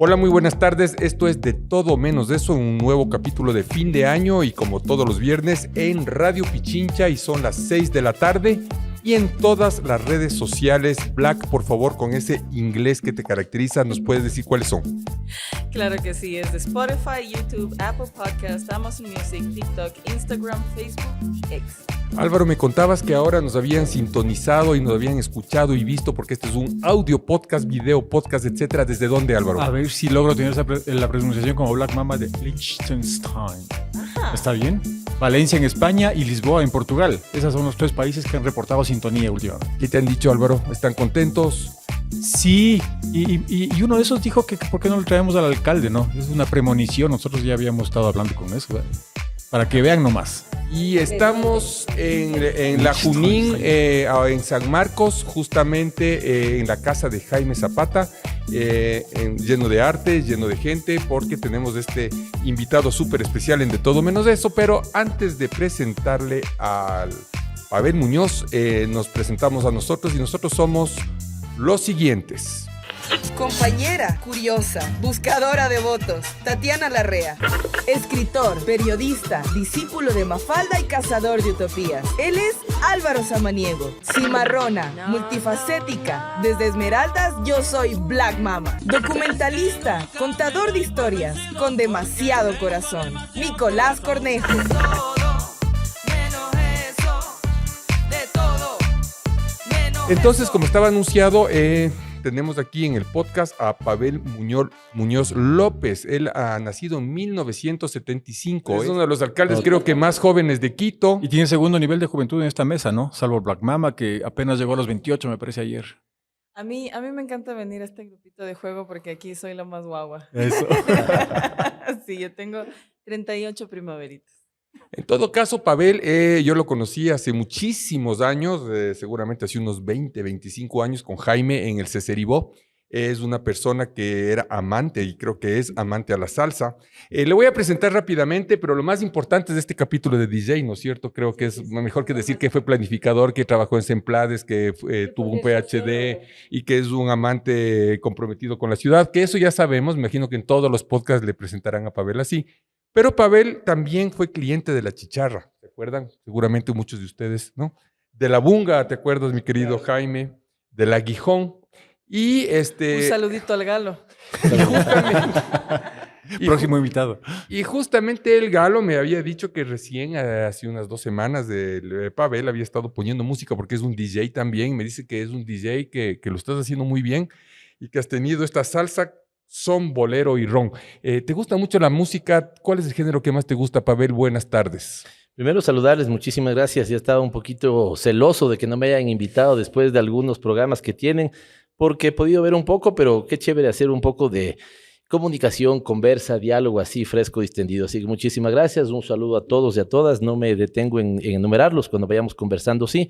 Hola, muy buenas tardes. Esto es De Todo Menos Eso, un nuevo capítulo de fin de año y como todos los viernes en Radio Pichincha y son las 6 de la tarde y en todas las redes sociales. Black, por favor, con ese inglés que te caracteriza, ¿nos puedes decir cuáles son? Claro que sí, es de Spotify, YouTube, Apple Podcast, Amazon Music, TikTok, Instagram, Facebook y X. Álvaro, me contabas que ahora nos habían sintonizado y nos habían escuchado y visto porque este es un audio podcast, video podcast, etcétera. ¿Desde dónde, Álvaro? A ver si logro tener la pronunciación como Black Mama de Liechtenstein. Ajá. ¿Está bien? Valencia en España y Lisboa en Portugal. Esos son los tres países que han reportado sintonía últimamente. ¿Qué te han dicho, Álvaro? ¿Están contentos? Sí, y uno de esos dijo que ¿por qué no lo traemos al alcalde? No, es una premonición. Nosotros ya habíamos estado hablando con eso, ¿verdad? Para que vean nomás. Y estamos en la Junín, en San Marcos, justamente en la casa de Jaime Zapata, lleno de arte, lleno de gente, porque tenemos este invitado súper especial en De Todo Menos Eso. Pero antes de presentarle al Pavel Muñoz, nos presentamos a nosotros y nosotros somos los siguientes. Compañera, curiosa, buscadora de votos, Tatiana Larrea. Escritor, periodista, discípulo de Mafalda y cazador de utopías. Él es Álvaro Samaniego. Cimarrona, multifacética. Desde Esmeraldas, yo soy Black Mama. Documentalista, contador de historias, con demasiado corazón. Nicolás Cornejo. Entonces, como estaba anunciado, tenemos aquí en el podcast a Pavel Muñoz López. Él ha nacido en 1975. Es uno de los alcaldes, creo que más jóvenes de Quito. Y tiene segundo nivel de juventud en esta mesa, ¿no? Salvo Black Mama, que apenas llegó a los 28, me parece, ayer. A mí me encanta venir a este grupito de juego porque aquí soy la más guagua. Eso. Sí, yo tengo 38 primaveritas. En todo caso, Pavel, yo lo conocí hace muchísimos años, seguramente hace unos 20, 25 años con Jaime en el Ceceribó. Es una persona que era amante y creo que es amante a la salsa. Le voy a presentar rápidamente, pero lo más importante de este capítulo de DJ, ¿no es cierto? Creo que es mejor que decir que fue planificador, que trabajó en Semplades, que tuvo un PhD y que es un amante comprometido con la ciudad, que eso ya sabemos, me imagino que en todos los podcasts le presentarán a Pavel así. Pero Pavel también fue cliente de La Chicharra, ¿se acuerdan? Seguramente muchos de ustedes, ¿no? De La Bunga, ¿te acuerdas, mi querido Jaime? De La Aguijón. Y Un saludito al Galo. Próximo invitado. Y justamente el Galo me había dicho que recién, hace unas 2 semanas, Pavel había estado poniendo música porque es un DJ también. Me dice que es un DJ que lo estás haciendo muy bien y que has tenido esta salsa, son, bolero y ron. ¿Te gusta mucho la música? ¿Cuál es el género que más te gusta, Pavel? Buenas tardes. Primero saludarles, muchísimas gracias. Ya estaba un poquito celoso de que no me hayan invitado después de algunos programas que tienen, porque he podido ver un poco, pero qué chévere hacer un poco de comunicación, conversa, diálogo así fresco, distendido. Así que muchísimas gracias, un saludo a todos y a todas. No me detengo en enumerarlos cuando vayamos conversando, sí,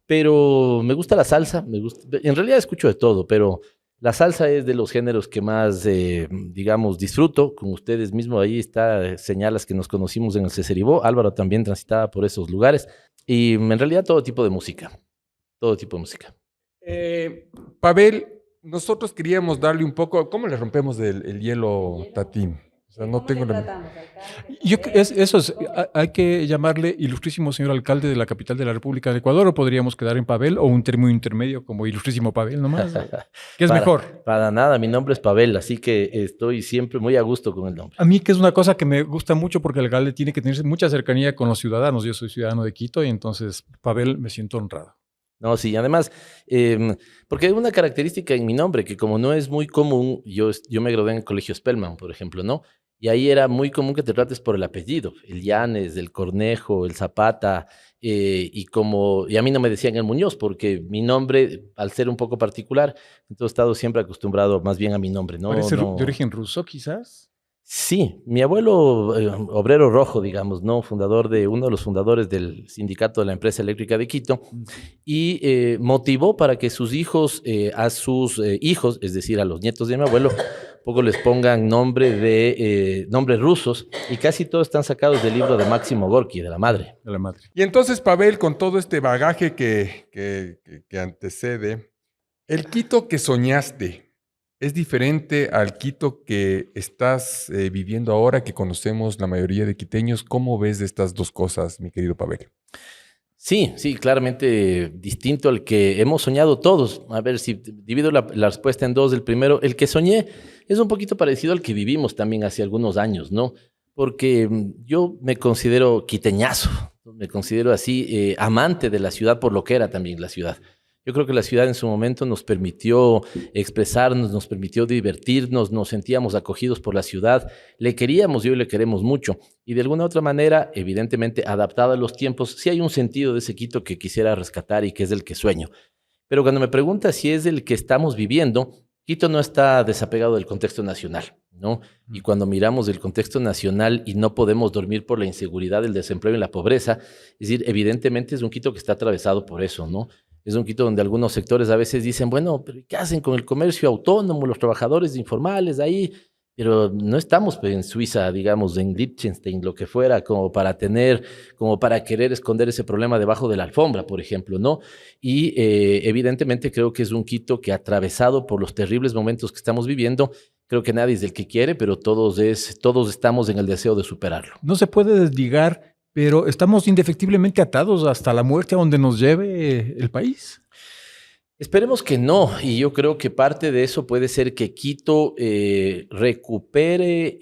pero me gusta la salsa, en realidad escucho de todo, pero la salsa es de los géneros que más, digamos, disfruto. Con ustedes mismos, ahí está, señalas que nos conocimos en el Ceceribó. Álvaro también transitaba por esos lugares. Y en realidad todo tipo de música. Todo tipo de música. Pavel, nosotros queríamos darle un poco... ¿Cómo le rompemos el hielo, Tatín? O sea, no tengo la... Hay que llamarle ilustrísimo señor alcalde de la capital de la República de Ecuador, o podríamos quedar en Pavel, o un término intermedio como ilustrísimo Pavel nomás. ¿Qué es mejor? Para nada, mi nombre es Pavel, así que estoy siempre muy a gusto con el nombre. A mí que es una cosa que me gusta mucho porque el alcalde tiene que tener mucha cercanía con los ciudadanos. Yo soy ciudadano de Quito y entonces Pavel me siento honrado. No, sí, además, porque hay una característica en mi nombre que como no es muy común, yo me gradué en el Colegio Spellman, por ejemplo, ¿no? Y ahí era muy común que te trates por el apellido, el Llanes, el Cornejo, el Zapata, y a mí no me decían el Muñoz, porque mi nombre, al ser un poco particular, entonces he estado siempre acostumbrado más bien a mi nombre, ¿no? ¿Parece de origen ruso, quizás? Sí, mi abuelo, obrero rojo, digamos, ¿no? Uno de los fundadores del sindicato de la empresa eléctrica de Quito, y motivó para que sus hijos, a sus hijos, es decir, a los nietos de mi abuelo, poco les pongan nombres rusos, y casi todos están sacados del libro de Máximo Gorki, de la madre. De la madre. Y entonces, Pavel, con todo este bagaje que antecede, el Quito que soñaste, ¿Es diferente al Quito que estás viviendo ahora, que conocemos la mayoría de quiteños? ¿Cómo ves de estas dos cosas, mi querido Pavel? Sí, sí, claramente distinto al que hemos soñado todos. A ver, si divido la respuesta en dos. El primero, el que soñé es un poquito parecido al que vivimos también hace algunos años, ¿no? Porque yo me considero quiteñazo, me considero así, amante de la ciudad por lo que era también la ciudad. Yo creo que la ciudad en su momento nos permitió expresarnos, nos permitió divertirnos, nos sentíamos acogidos por la ciudad, le queríamos y hoy le queremos mucho. Y de alguna otra manera, evidentemente, adaptado a los tiempos, sí hay un sentido de ese Quito que quisiera rescatar y que es el que sueño. Pero cuando me preguntas si es el que estamos viviendo, Quito no está desapegado del contexto nacional, ¿no? Y cuando miramos el contexto nacional y no podemos dormir por la inseguridad, el desempleo y la pobreza, es decir, evidentemente es un Quito que está atravesado por eso, ¿no? Es un Quito donde algunos sectores a veces dicen, bueno, pero ¿qué hacen con el comercio autónomo, los trabajadores informales ahí? Pero no estamos pues, en Suiza, digamos, en Liechtenstein, lo que fuera, como para querer esconder ese problema debajo de la alfombra, por ejemplo, ¿no? Y evidentemente creo que es un Quito que atravesado por los terribles momentos que estamos viviendo, creo que nadie es el que quiere, pero todos estamos en el deseo de superarlo. No se puede desligar, pero estamos indefectiblemente atados hasta la muerte a donde nos lleve el país. Esperemos que no, y yo creo que parte de eso puede ser que Quito recupere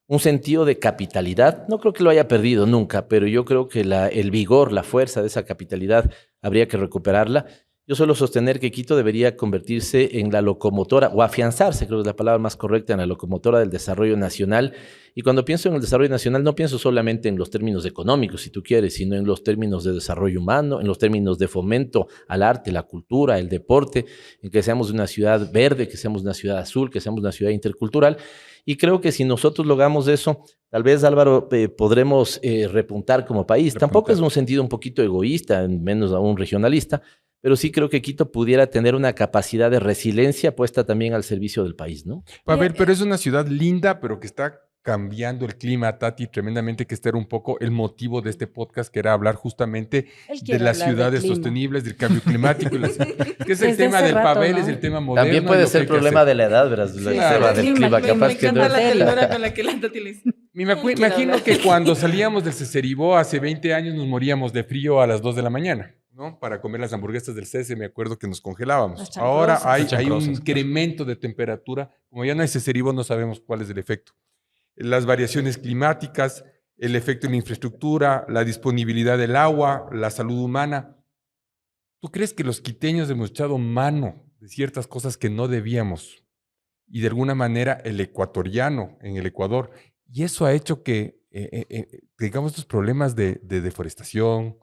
un sentido de capitalidad. No creo que lo haya perdido nunca, pero yo creo que el vigor, la fuerza de esa capitalidad habría que recuperarla. Yo suelo sostener que Quito debería convertirse en la locomotora, o afianzarse, creo que es la palabra más correcta, en la locomotora del desarrollo nacional. Y cuando pienso en el desarrollo nacional, no pienso solamente en los términos económicos, si tú quieres, sino en los términos de desarrollo humano, en los términos de fomento al arte, la cultura, el deporte, en que seamos una ciudad verde, que seamos una ciudad azul, que seamos una ciudad intercultural. Y creo que si nosotros logramos eso, tal vez, Álvaro, podremos repuntar como país. Tampoco es un sentido un poquito egoísta, menos aún regionalista, pero sí creo que Quito pudiera tener una capacidad de resiliencia puesta también al servicio del país, ¿no? Pavel, pero es una ciudad linda, pero que está cambiando el clima, Tati, tremendamente, que este era un poco el motivo de este podcast, que era hablar justamente de las ciudades sostenibles, del cambio climático, que es el tema del Pavel, ¿no? Es el tema moderno. También puede ser problema de la edad, ¿verdad? Claro. El tema del clima, capaz me que no. encanta la ternura con la que la Tati le dice. Me imagino que cuando salíamos del Ceceribó hace 20 años nos moríamos de frío a las 2 de la mañana, ¿no? Para comer las hamburguesas del Cese, me acuerdo que nos congelábamos. Ahora hay un incremento de temperatura. Como ya no hay Ceceribó, no sabemos cuál es el efecto. Las variaciones climáticas, el efecto en la infraestructura, la disponibilidad del agua, la salud humana. ¿Tú crees que los quiteños hemos echado mano de ciertas cosas que no debíamos? Y de alguna manera el ecuatoriano en el Ecuador. Y eso ha hecho que, digamos, estos problemas de deforestación,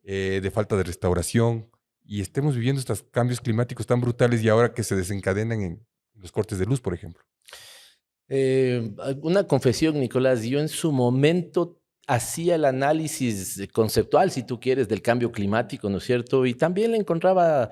de falta de restauración, y estemos viviendo estos cambios climáticos tan brutales y ahora que se desencadenan en los cortes de luz, por ejemplo. Una confesión, Nicolás. Yo en su momento hacía el análisis conceptual, si tú quieres, del cambio climático, ¿no es cierto? Y también le encontraba,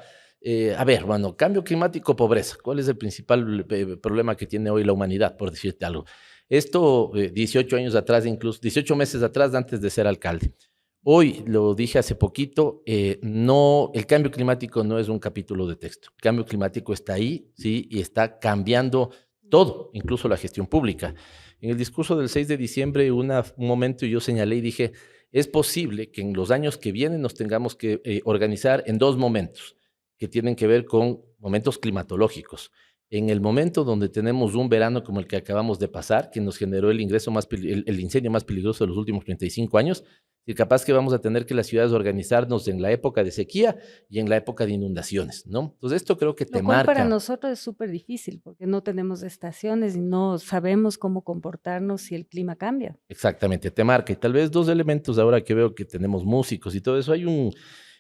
bueno, cambio climático, pobreza. ¿Cuál es el principal problema que tiene hoy la humanidad, por decirte algo? Esto 18 años atrás, incluso 18 meses atrás, antes de ser alcalde. Hoy, lo dije hace poquito, no, el cambio climático no es un capítulo de texto. El cambio climático está ahí, sí, y está cambiando todo, incluso la gestión pública. En el discurso del 6 de diciembre, un momento yo señalé y dije, es posible que en los años que vienen nos tengamos que organizar en dos momentos que tienen que ver con momentos climatológicos. En el momento donde tenemos un verano como el que acabamos de pasar, que nos generó el incendio más peligroso de los últimos 35 años, y capaz que vamos a tener que las ciudades organizarnos en la época de sequía y en la época de inundaciones, ¿no? Entonces esto creo que te marca. Para nosotros es súper difícil porque no tenemos estaciones y no sabemos cómo comportarnos si el clima cambia. Exactamente, te marca. Y tal vez dos elementos ahora que veo que tenemos músicos y todo eso. Hay un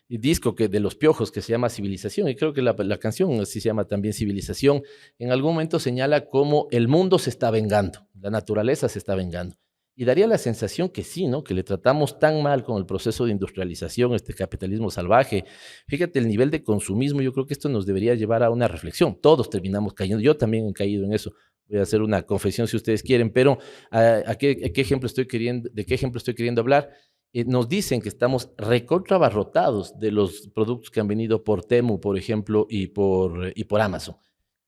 disco de Los Piojos que se llama Civilización, y creo que la canción así se llama también Civilización. En algún momento señala cómo el mundo se está vengando, la naturaleza se está vengando. Y daría la sensación que sí, ¿no? Que le tratamos tan mal con el proceso de industrialización, este capitalismo salvaje. Fíjate el nivel de consumismo, yo creo que esto nos debería llevar a una reflexión. Todos terminamos cayendo, yo también he caído en eso. Voy a hacer una confesión si ustedes quieren, pero ¿de qué ejemplo estoy queriendo hablar? Nos dicen que estamos recontrabarrotados de los productos que han venido por Temu, por ejemplo, y por Amazon.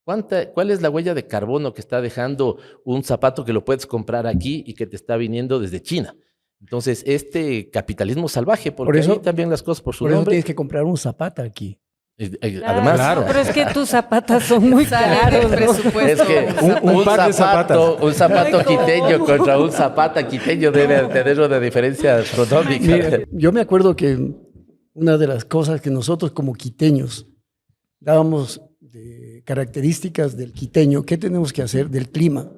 ¿Cuál es la huella de carbono que está dejando un zapato que lo puedes comprar aquí y que te está viniendo desde China? Entonces, este capitalismo salvaje, porque Por eso- ahí también las cosas por su Por eso nombre. tienes que comprar un Zapata aquí. Además, Claro, pero es que tus zapatas son muy Sale caros, del ¿no? presupuesto. es que Un par de zapatas. un zapato Ay, ¿cómo? quiteño contra un zapata quiteño debe tener una diferencia astronómica. Mira, yo me acuerdo que una de las cosas que nosotros como quiteños dábamos de características del quiteño, ¿qué tenemos que hacer? Del clima.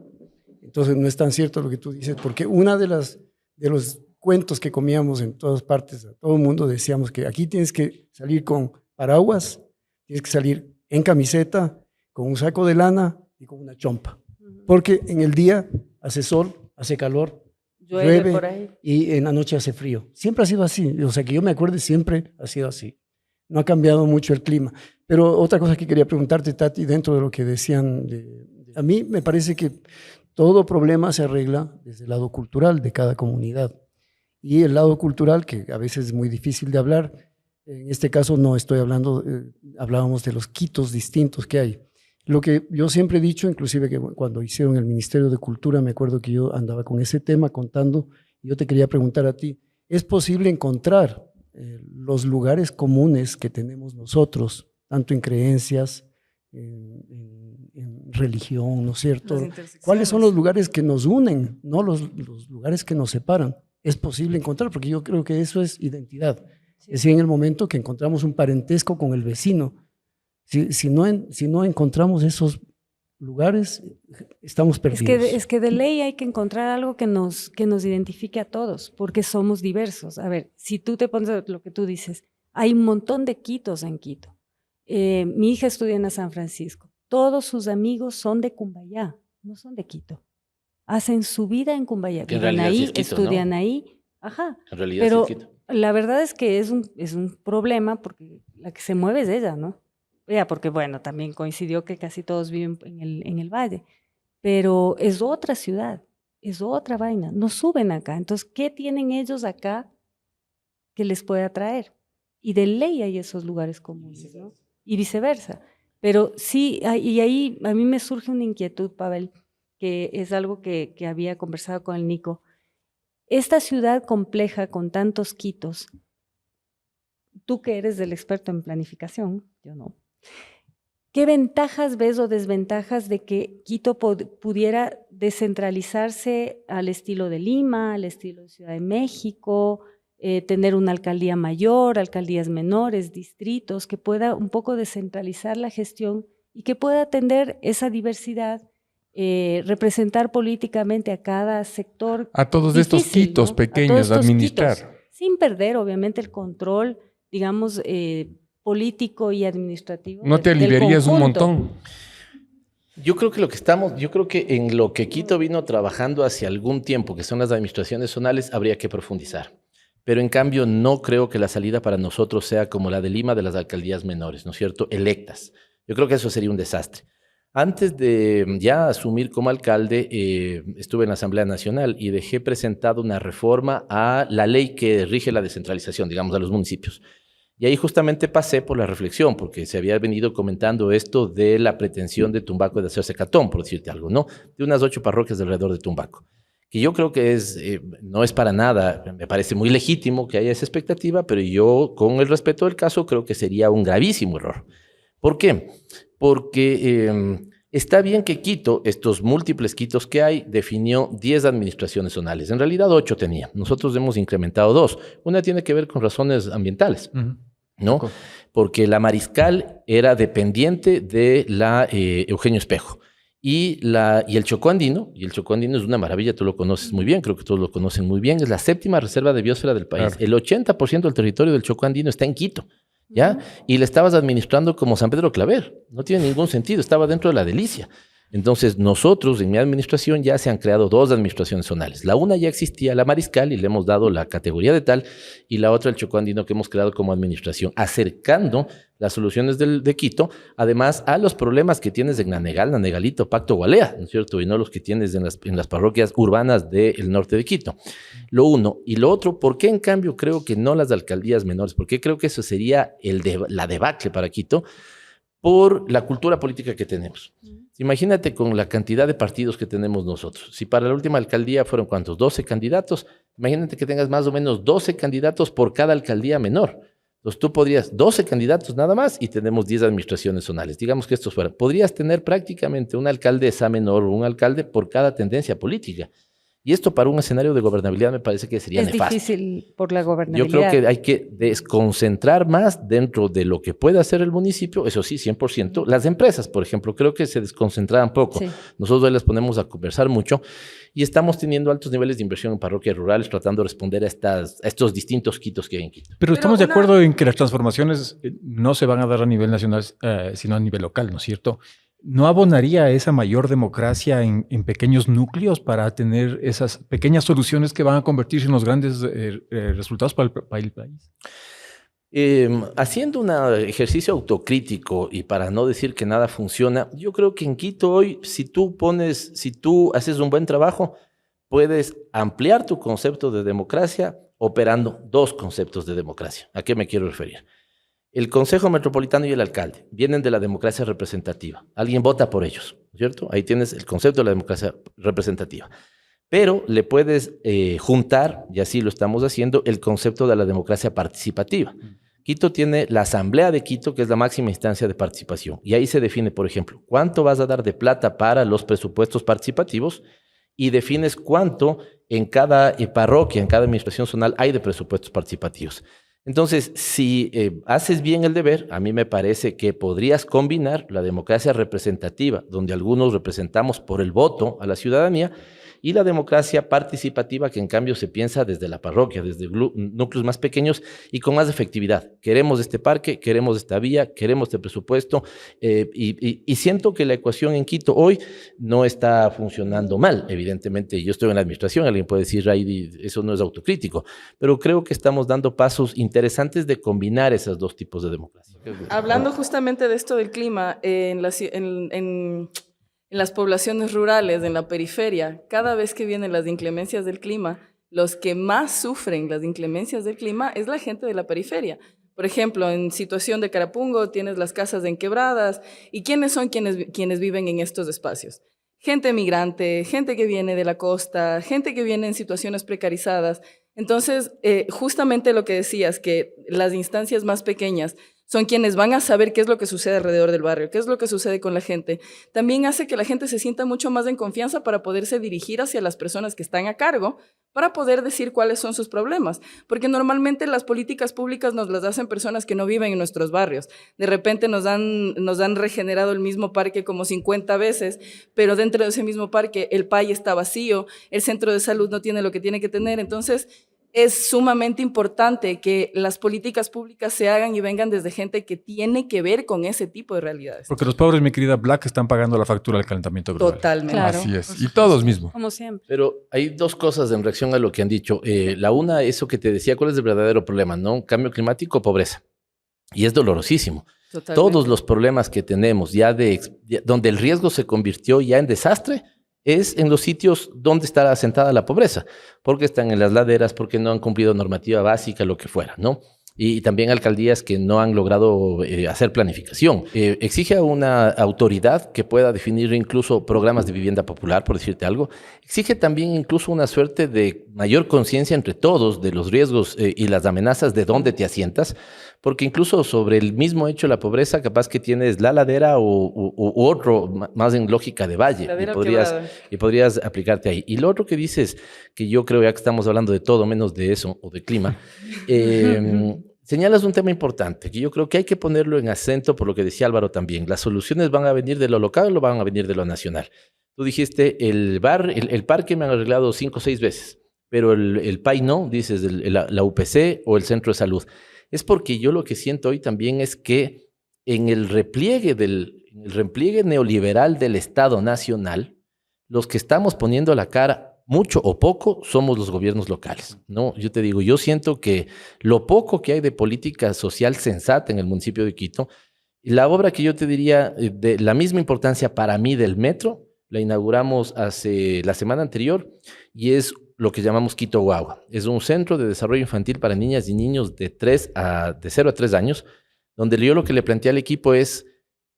Entonces no es tan cierto lo que tú dices, porque una de los cuentos que comíamos en todas partes, a todo el mundo decíamos que aquí tienes que salir con paraguas, tienes que salir en camiseta, con un saco de lana y con una chompa. Porque en el día hace sol, hace calor, Llueve por ahí. y en la noche hace frío. Siempre ha sido así. O sea, que yo me acuerde, siempre ha sido así. No ha cambiado mucho el clima. Pero otra cosa que quería preguntarte, Tati, dentro de lo que decían, a mí me parece que todo problema se arregla desde el lado cultural de cada comunidad. Y el lado cultural, que a veces es muy difícil de hablar, en este caso no estoy hablando, hablábamos de los quitos distintos que hay. Lo que yo siempre he dicho, inclusive que cuando hicieron el Ministerio de Cultura, me acuerdo que yo andaba con ese tema contando, y yo te quería preguntar a ti, ¿es posible encontrar los lugares comunes que tenemos nosotros, tanto en creencias, en religión, ¿no es cierto? Las intersecciones. ¿Cuáles son los lugares que nos unen, no los lugares que nos separan? Es posible encontrar, porque yo creo que eso es identidad. Es decir, en el momento que encontramos un parentesco con el vecino, si no encontramos esos lugares, estamos perdidos. Es que de ley hay que encontrar algo que nos identifique a todos, porque somos diversos. A ver, si tú te pones a lo que tú dices, hay un montón de Quitos en Quito. Mi hija estudia en San Francisco. Todos sus amigos son de Cumbayá, no son de Quito. Hacen su vida en Cumbayá. Que en Viven realidad sí ahí, es Quito, estudian ¿no? ahí. Ajá. En realidad, Pero sí, Quito. la verdad es que es un problema porque la que se mueve es ella, ¿no? Ella, porque bueno, también coincidió que casi todos viven en el valle, pero es otra ciudad, es otra vaina, no suben acá. Entonces, ¿qué tienen ellos acá que les puede atraer? Y de ley hay esos lugares comunes, ¿no? Y viceversa. Pero sí, y ahí a mí me surge una inquietud, Pavel, que es algo que había conversado con el Nico. Esta ciudad compleja con tantos Quitos, tú que eres el experto en planificación, yo no. ¿Qué ventajas ves o desventajas de que Quito pudiera descentralizarse al estilo de Lima, al estilo de Ciudad de México, tener una alcaldía mayor, alcaldías menores, distritos, que pueda un poco descentralizar la gestión y que pueda atender esa diversidad, representar políticamente a cada sector? A todos estos Difícil, quitos ¿no? A pequeños, todos estos administrar. quitos, sin perder, obviamente, el control, digamos, político y administrativo. No te del aliviarías un conjunto. montón. Yo creo que en lo que Quito vino trabajando hace algún tiempo, que son las administraciones zonales, habría que profundizar. Pero en cambio no creo que la salida para nosotros sea como la de Lima de las alcaldías menores, ¿no es cierto? Electas. Yo creo que eso sería un desastre. Antes de ya asumir como alcalde, estuve en la Asamblea Nacional y dejé presentada una reforma a la ley que rige la descentralización, digamos, a los municipios. Y ahí justamente pasé por la reflexión, porque se había venido comentando esto de la pretensión de Tumbaco de hacerse Catón, por decirte algo, ¿no? De unas 8 parroquias alrededor de Tumbaco. Que yo creo que no es para nada, me parece muy legítimo que haya esa expectativa, pero yo, con el respeto del caso, creo que sería un gravísimo error. ¿Por qué? Porque está bien que Quito, estos múltiples Quitos que hay, definió 10 administraciones zonales. En realidad 8 tenía. Nosotros hemos incrementado 2. Una tiene que ver con razones ambientales, ¿no? Porque la Mariscal era dependiente de la Eugenio Espejo. Y el Chocó Andino es una maravilla, tú lo conoces muy bien, creo que todos lo conocen muy bien, es la 7ª reserva de biosfera del país. Claro. El 80% del territorio del Chocó Andino está en Quito, ¿ya? Y le estabas administrando como San Pedro Claver, no tiene ningún sentido, estaba dentro de la delicia. Entonces nosotros en mi administración ya se han creado 2 administraciones zonales. La una ya existía, la Mariscal, y le hemos dado la categoría de tal, y la otra el Chocó Andino que hemos creado como administración, acercando las soluciones de Quito, además a los problemas que tienes en Nanegal, Nanegalito, Pacto Gualea, ¿no es cierto? Y no los que tienes en las parroquias urbanas del norte de Quito. Lo uno. Y lo otro, ¿por qué en cambio creo que no las alcaldías menores? ¿Por qué creo que eso sería la debacle para Quito? por la cultura política que tenemos. Imagínate con la cantidad de partidos que tenemos nosotros. Si para la última alcaldía fueron, ¿cuántos? 12 candidatos. Imagínate que tengas más o menos 12 candidatos por cada alcaldía menor. Entonces tú podrías, 12 candidatos nada más y tenemos 10 administraciones zonales. Digamos que estos fueran. Podrías tener prácticamente una alcaldesa menor o un alcalde por cada tendencia política. Y esto para un escenario de gobernabilidad me parece que sería nefasto. Es difícil por la gobernabilidad. Yo creo que hay que desconcentrar más dentro de lo que puede hacer el municipio, eso sí, 100%. Las empresas, por ejemplo, creo que se desconcentraban poco. Sí. Nosotros hoy les ponemos a conversar mucho y estamos teniendo altos niveles de inversión en parroquias rurales tratando de responder a estos distintos Quitos que hay en Quito. Pero estamos de acuerdo en que las transformaciones no se van a dar a nivel nacional, sino a nivel local, ¿no es cierto? ¿No abonaría esa mayor democracia en pequeños núcleos para tener esas pequeñas soluciones que van a convertirse en los grandes resultados para el país? Haciendo un ejercicio autocrítico y para no decir que nada funciona, yo creo que en Quito hoy, si tú haces un buen trabajo, puedes ampliar tu concepto de democracia operando dos conceptos de democracia. ¿A qué me quiero referir? El Consejo Metropolitano y el alcalde vienen de la democracia representativa. Alguien vota por ellos, ¿cierto? Ahí tienes el concepto de la democracia representativa. Pero le puedes juntar, y así lo estamos haciendo, el concepto de la democracia participativa. Quito tiene la Asamblea de Quito, que es la máxima instancia de participación. Y ahí se define, por ejemplo, cuánto vas a dar de plata para los presupuestos participativos y defines cuánto en cada parroquia, en cada administración zonal hay de presupuestos participativos. Entonces, si haces bien el deber, a mí me parece que podrías combinar la democracia representativa, donde algunos representamos por el voto a la ciudadanía, y la democracia participativa, que en cambio se piensa desde la parroquia, desde núcleos más pequeños y con más efectividad. Queremos este parque, queremos esta vía, queremos este presupuesto, y siento que la ecuación en Quito hoy no está funcionando mal. Evidentemente, yo estoy en la administración, alguien puede decir, Raidy, eso no es autocrítico, pero creo que estamos dando pasos interesantes de combinar esos dos tipos de democracia. Hablando justamente de esto del clima, en las poblaciones rurales, en la periferia, cada vez que vienen las inclemencias del clima, los que más sufren las inclemencias del clima es la gente de la periferia. Por ejemplo, en situación de Carapungo tienes las casas enquebradas. ¿Y quiénes son quienes viven en estos espacios? Gente migrante, gente que viene de la costa, gente que viene en situaciones precarizadas. Entonces, justamente lo que decías, que las instancias más pequeñas son quienes van a saber qué es lo que sucede alrededor del barrio, qué es lo que sucede con la gente. También hace que la gente se sienta mucho más en confianza para poderse dirigir hacia las personas que están a cargo, para poder decir cuáles son sus problemas. Porque normalmente las políticas públicas nos las hacen personas que no viven en nuestros barrios. De repente nos han regenerado el mismo parque como 50 veces, pero dentro de ese mismo parque el PAI está vacío, el centro de salud no tiene lo que tiene que tener. Entonces, es sumamente importante que las políticas públicas se hagan y vengan desde gente que tiene que ver con ese tipo de realidades. Porque los pobres, mi querida Black, están pagando la factura del calentamiento global. Totalmente. Claro. Así es. Y todos mismos. Como siempre. Pero hay dos cosas en reacción a lo que han dicho. La una, eso que te decía, ¿cuál es el verdadero problema? ¿No? Cambio climático, pobreza. Y es dolorosísimo. Totalmente. Todos los problemas que tenemos donde el riesgo se convirtió ya en desastre, es en los sitios donde está asentada la pobreza, porque están en las laderas, porque no han cumplido normativa básica, lo que fuera, ¿no? Y también alcaldías que no han logrado hacer planificación. Exige a una autoridad que pueda definir incluso programas de vivienda popular, por decirte algo. Exige también incluso una suerte de mayor conciencia entre todos de los riesgos y las amenazas de dónde te asientas, porque incluso sobre el mismo hecho de la pobreza, capaz que tienes la ladera u otro más en lógica de valle, y podrías aplicarte ahí. Y lo otro que dices, que yo creo ya que estamos hablando de todo menos de eso o de clima, señalas un tema importante, que yo creo que hay que ponerlo en acento por lo que decía Álvaro también. Las soluciones van a venir de lo local o van a venir de lo nacional. Tú dijiste, el parque me han arreglado 5 o 6 veces, pero el PAI no, dices la UPC o el centro de salud. Es porque yo lo que siento hoy también es que en el repliegue neoliberal del Estado Nacional, los que estamos poniendo la cara, mucho o poco, somos los gobiernos locales, ¿no? Yo te digo, yo siento que lo poco que hay de política social sensata en el municipio de Quito, la obra que yo te diría de la misma importancia para mí del metro, la inauguramos hace la semana anterior y es lo que llamamos Quito Guagua. Es un centro de desarrollo infantil para niñas y niños de 0 a 3 años, donde yo lo que le planteé al equipo es,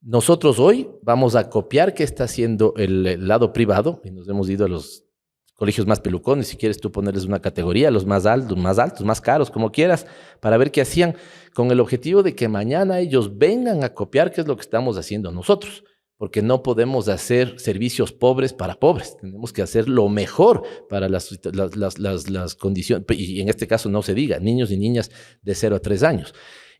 Nosotros hoy vamos a copiar qué está haciendo el lado privado y nos hemos ido a los colegios más pelucones, si quieres tú ponerles una categoría, los más altos, más caros, como quieras, para ver qué hacían, con el objetivo de que mañana ellos vengan a copiar qué es lo que estamos haciendo nosotros, porque no podemos hacer servicios pobres para pobres, tenemos que hacer lo mejor para las condiciones, y en este caso no se diga, niños y niñas de 0 a 3 años.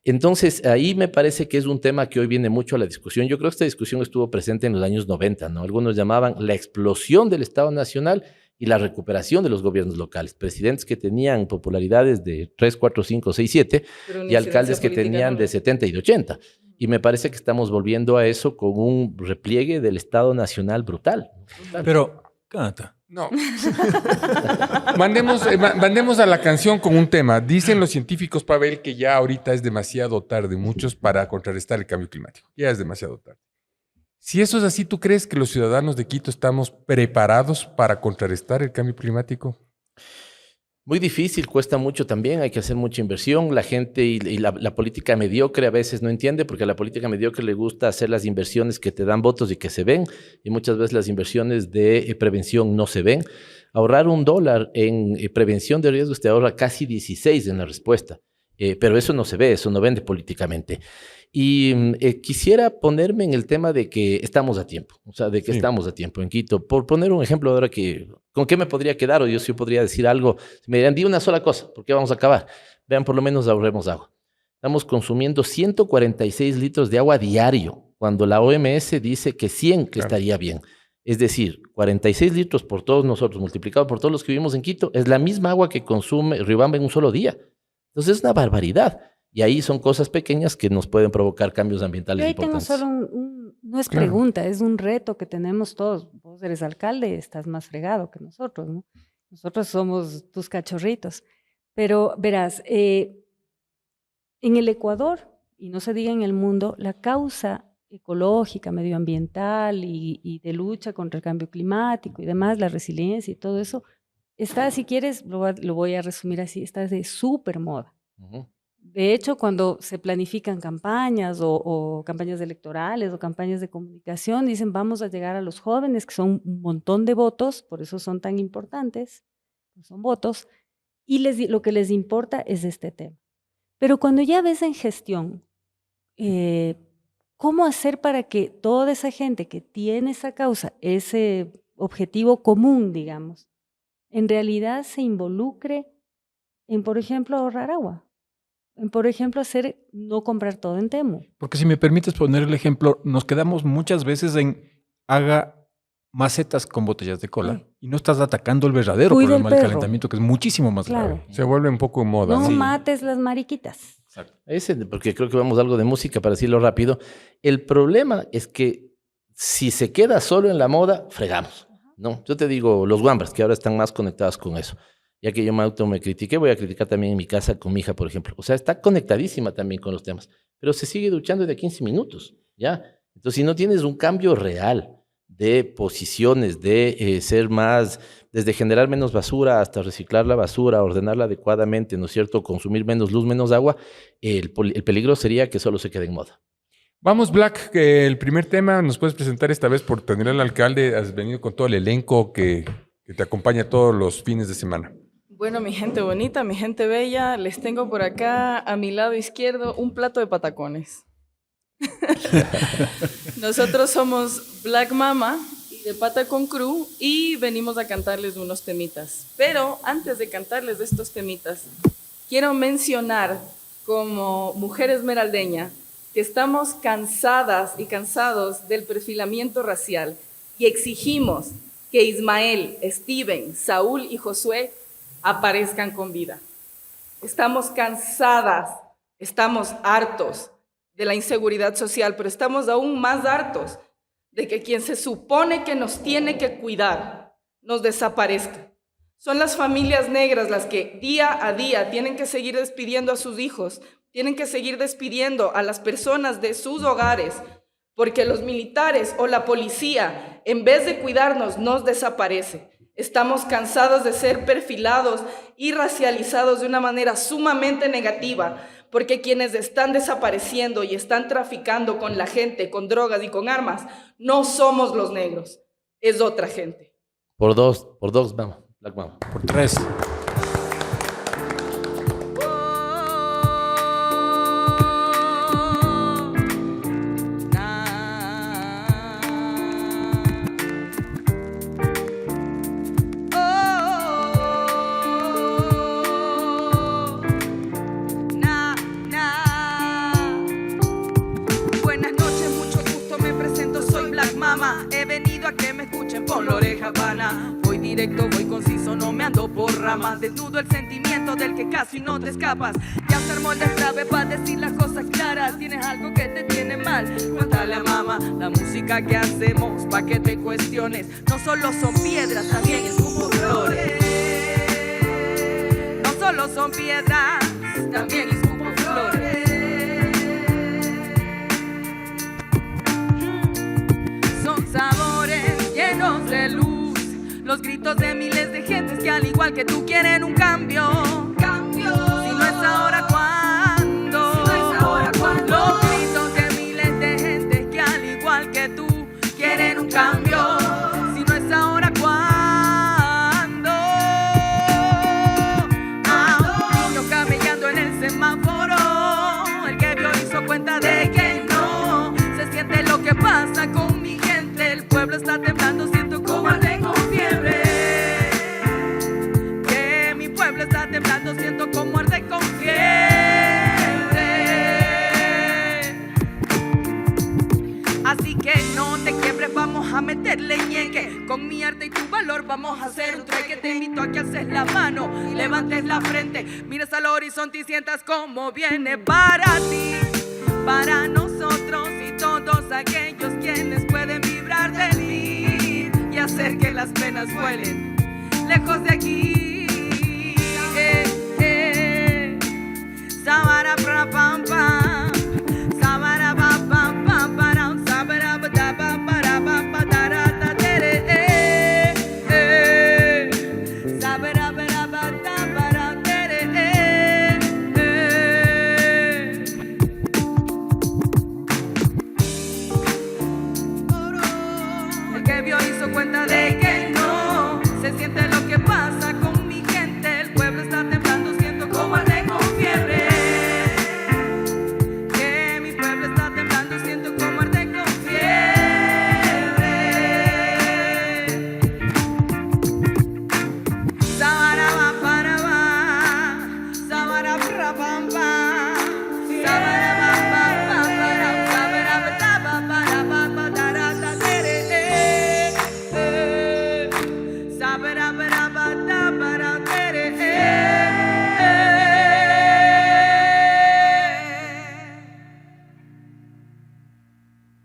Entonces, ahí me parece que es un tema que hoy viene mucho a la discusión. Yo creo que esta discusión estuvo presente en los años 90, ¿no? Algunos llamaban la explosión del Estado Nacional y la recuperación de los gobiernos locales. Presidentes que tenían popularidades de 3, 4, 5, 6, 7 y alcaldes que tenían de 70 y de 80. Y me parece que estamos volviendo a eso con un repliegue del Estado Nacional brutal. Pero, canta. No. Mandemos a la canción con un tema. Dicen los científicos, Pavel, que ya ahorita es demasiado tarde, muchos, para contrarrestar el cambio climático. Ya es demasiado tarde. Si eso es así, ¿tú crees que los ciudadanos de Quito estamos preparados para contrarrestar el cambio climático? Muy difícil, cuesta mucho también, hay que hacer mucha inversión. La gente y la política mediocre a veces no entiende, porque a la política mediocre le gusta hacer las inversiones que te dan votos y que se ven, y muchas veces las inversiones de prevención no se ven. Ahorrar $1 en prevención de riesgos te ahorra casi 16 en la respuesta, pero eso no se ve, eso no vende políticamente. Y quisiera ponerme en el tema de que estamos a tiempo, o sea, de que estamos a tiempo en Quito. Por poner un ejemplo ahora ¿con qué me podría quedar? O yo sí podría decir algo. Si me dirían, di una sola cosa, ¿por qué vamos a acabar? Vean, por lo menos ahorremos agua. Estamos consumiendo 146 litros de agua diario, cuando la OMS dice que 100 que estaría bien. Es decir, 46 litros por todos nosotros, multiplicado por todos los que vivimos en Quito, es la misma agua que consume Riobamba en un solo día. Entonces es una barbaridad. Y ahí son cosas pequeñas que nos pueden provocar cambios ambientales importantes. Yo ahí tengo solo no es pregunta, es un reto que tenemos todos. Vos eres alcalde, estás más fregado que nosotros, ¿no? Nosotros somos tus cachorritos. Pero verás, en el Ecuador, y no se diga en el mundo, la causa ecológica, medioambiental y de lucha contra el cambio climático y demás, la resiliencia y todo eso, está, si quieres, lo voy a resumir así, está de súper moda. De hecho, cuando se planifican campañas o campañas electorales o campañas de comunicación, dicen vamos a llegar a los jóvenes, que son un montón de votos, por eso son tan importantes, son votos, y lo que les importa es este tema. Pero cuando ya ves en gestión, ¿cómo hacer para que toda esa gente que tiene esa causa, ese objetivo común, digamos, en realidad se involucre en, por ejemplo, ahorrar agua? Por ejemplo, no comprar todo en Temu. Porque si me permites poner el ejemplo, nos quedamos muchas veces en haga macetas con botellas de cola y no estás atacando el verdadero problema del calentamiento, que es muchísimo más grave. Se vuelve un poco en moda. No mates las mariquitas. Exacto. Porque creo que vamos a algo de música para decirlo rápido. El problema es que si se queda solo en la moda, fregamos, ¿no? Yo te digo, los guambras, que ahora están más conectados con eso. Ya que yo me critiqué, voy a criticar también en mi casa con mi hija, por ejemplo. O sea, está conectadísima también con los temas, pero se sigue duchando de 15 minutos, ¿ya? Entonces, si no tienes un cambio real de posiciones, de ser más, desde generar menos basura hasta reciclar la basura, ordenarla adecuadamente, ¿no es cierto? Consumir menos luz, menos agua, el peligro sería que solo se quede en moda. Vamos, Black, que el primer tema nos puedes presentar esta vez por tener al alcalde. Has venido con todo el elenco que te acompaña todos los fines de semana. Bueno, mi gente bonita, mi gente bella, les tengo por acá a mi lado izquierdo un plato de patacones. Nosotros somos Black Mama y de Patacón Crew y venimos a cantarles unos temitas. Pero antes de cantarles estos temitas, quiero mencionar como mujer esmeraldeña que estamos cansadas y cansados del perfilamiento racial y exigimos que Ismael, Steven, Saúl y Josué aparezcan con vida. Estamos cansadas, estamos hartos de la inseguridad social, pero estamos aún más hartos de que quien se supone que nos tiene que cuidar nos desaparezca. Son las familias negras las que día a día tienen que seguir despidiendo a sus hijos, tienen que seguir despidiendo a las personas de sus hogares, porque los militares o la policía, en vez de cuidarnos, nos desaparece. Estamos cansados de ser perfilados y racializados de una manera sumamente negativa, porque quienes están desapareciendo y están traficando con la gente, con drogas y con armas, no somos los negros, es otra gente. Por dos, vamos. Black Mama. Por 3. Buenas noches, mucho gusto, me presento, soy Black Mama. He venido a que me escuchen por la oreja Habana. Voy directo, voy conciso, no me ando por ramas. Desnudo el sentimiento del que casi no te escapas. Ya se armó el destrave para decir las cosas claras. Tienes algo que te tiene mal, cuéntale a mamá. La música que hacemos pa' que te cuestiones. No solo son piedras, también escupo flores. No solo son piedras, también escupo flores. Son sabores llenos de luz, los gritos de miles de gentes que al igual que tú quieren un cambio. Si no es ahora, ¿cuándo? Si no es ahora, ¿cuándo? Los gritos de miles de gentes que al igual que tú quieren un cambio. Si no es ahora, ¿cuándo? Un niño camellando en el semáforo, el que vio hizo cuenta de que no se siente lo que pasa con mi gente. El pueblo está temblando, siento como arde con fiebre. Que mi pueblo está temblando, siento como arde con fiebre. Así que no te quiebres, vamos a meterle ñeque. Con mi arte y tu valor vamos a hacer un trueque. Te invito a que alces la mano, levantes la frente, mires al horizonte y sientas cómo viene para ti, para nosotros y todos aquellos quienes pueden vibrar de mí y hacer que las penas vuelen lejos de aquí. Sabara pra pam pam, sabara pa pam pam para, sabara pa ta pa para pa pa ta ra ta tere sabara para pa ta para tere El que vio hizo cuenta de que no se siente lo que pasa con mi gente. El pueblo está temblando, siento como arde con fiebre. Que mi pueblo está temblando, siento como arde con fiebre. Sabara va para va, sabara pra pam pam, sabara va pa pa para, sabara va ta pa para pa pa ta ra ta tere sabara para pa ta para tere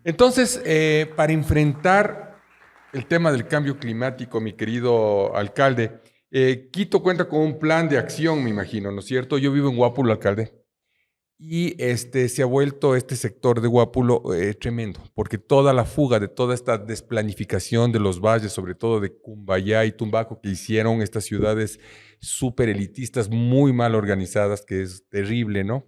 Entonces, para enfrentar el tema del cambio climático, mi querido alcalde, Quito cuenta con un plan de acción, me imagino, ¿no es cierto? Yo vivo en Guápulo, alcalde, y se ha vuelto este sector de Guápulo tremendo, porque toda la fuga de toda esta desplanificación de los valles, sobre todo de Cumbayá y Tumbaco, que hicieron estas ciudades súper elitistas, muy mal organizadas, que es terrible, ¿no?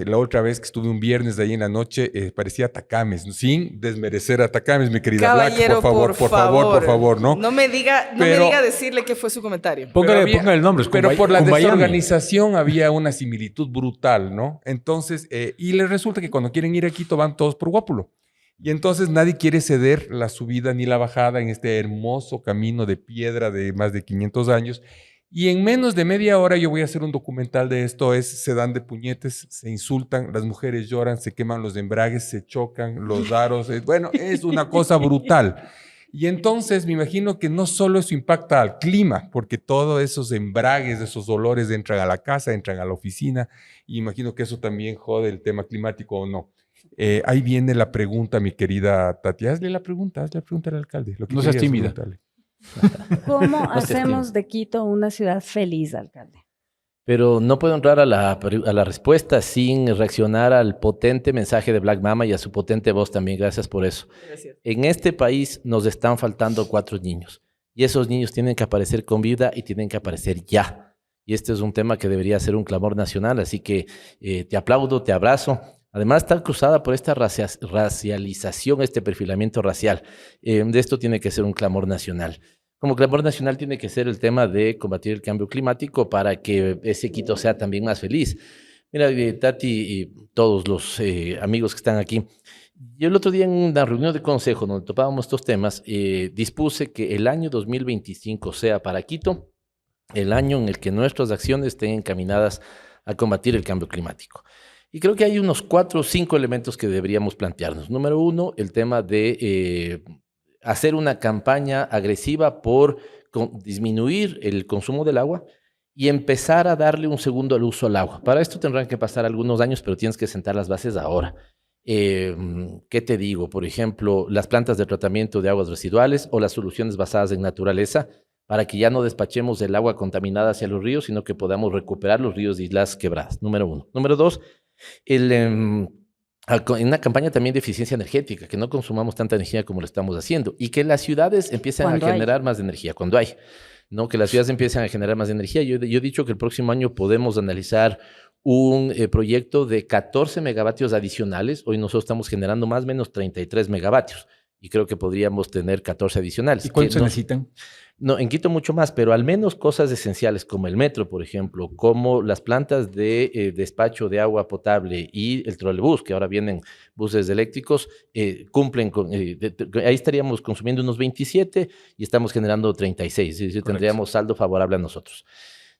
La otra vez que estuve un viernes de ahí en la noche, parecía Atacames, sin desmerecer a Atacames, mi querida Black, Caballero, por favor, ¿no? No me diga decirle que fue su comentario. Póngale el nombre. Pero por la Cumbayami. desorganización había una similitud brutal, ¿no? Entonces, y les resulta que cuando quieren ir a Quito van todos por Guápulo. Y entonces nadie quiere ceder la subida ni la bajada en este hermoso camino de piedra de más de 500 años. Y en menos de media hora yo voy a hacer un documental de esto, se dan de puñetes, se insultan, las mujeres lloran, se queman los embragues, se chocan los aros, bueno, es una cosa brutal. Y entonces me imagino que no solo eso impacta al clima, porque todos esos embragues, esos olores entran a la casa, entran a la oficina, y imagino que eso también jode el tema climático o no. Ahí viene la pregunta, mi querida Tati. Hazle la pregunta al alcalde. Lo que no seas querías tímida. preguntarle. ¿Cómo hacemos de Quito una ciudad feliz, alcalde? Pero no puedo entrar a la respuesta sin reaccionar al potente mensaje de Black Mama y a su potente voz también. Gracias por eso. Gracias. En este país nos están faltando 4 niños. y esos niños tienen que aparecer con vida y tienen que aparecer ya. Y este es un tema que debería ser un clamor nacional, así que te aplaudo, te abrazo. Además, está cruzada por esta racialización, este perfilamiento racial. De esto tiene que ser un clamor nacional. Como clamor nacional tiene que ser el tema de combatir el cambio climático para que ese Quito sea también más feliz. Mira, Tati y todos los amigos que están aquí, yo el otro día en una reunión de consejo donde topábamos estos temas, dispuse que el año 2025 sea para Quito el año en el que nuestras acciones estén encaminadas a combatir el cambio climático. Y creo que hay unos 4 o 5 elementos que deberíamos plantearnos. Número 1, el tema de hacer una campaña agresiva por disminuir el consumo del agua y empezar a darle un segundo uso al agua. Para esto tendrán que pasar algunos años, pero tienes que sentar las bases ahora. ¿Qué te digo? Por ejemplo, las plantas de tratamiento de aguas residuales o las soluciones basadas en naturaleza, para que ya no despachemos el agua contaminada hacia los ríos, sino que podamos recuperar los ríos y las quebradas. Número 1. Número 2, en una campaña también de eficiencia energética, que no consumamos tanta energía como lo estamos haciendo y que las ciudades empiecen a generar más energía cuando hay, ¿no? Que las ciudades empiecen a generar más energía. Yo he dicho que el próximo año podemos analizar un proyecto de 14 megavatios adicionales. Hoy nosotros estamos generando más o menos 33 megavatios y creo que podríamos tener 14 adicionales. ¿Y cuántos se necesitan? No, en Quito mucho más, pero al menos cosas esenciales como el metro, por ejemplo, como las plantas de despacho de agua potable y el trolebús, que ahora vienen buses eléctricos, cumplen con... ahí estaríamos consumiendo unos 27 y estamos generando 36, es decir, tendríamos saldo favorable a nosotros.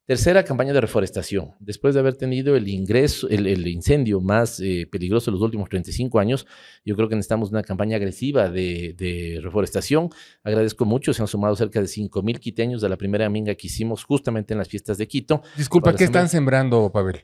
Tercera, campaña de reforestación. Después de haber tenido el incendio más peligroso de los últimos 35 años, yo creo que necesitamos una campaña agresiva de reforestación. Agradezco mucho, se han sumado cerca de 5,000 quiteños de la primera minga que hicimos justamente en las fiestas de Quito. Disculpa, ¿qué están sembrando, Pavel?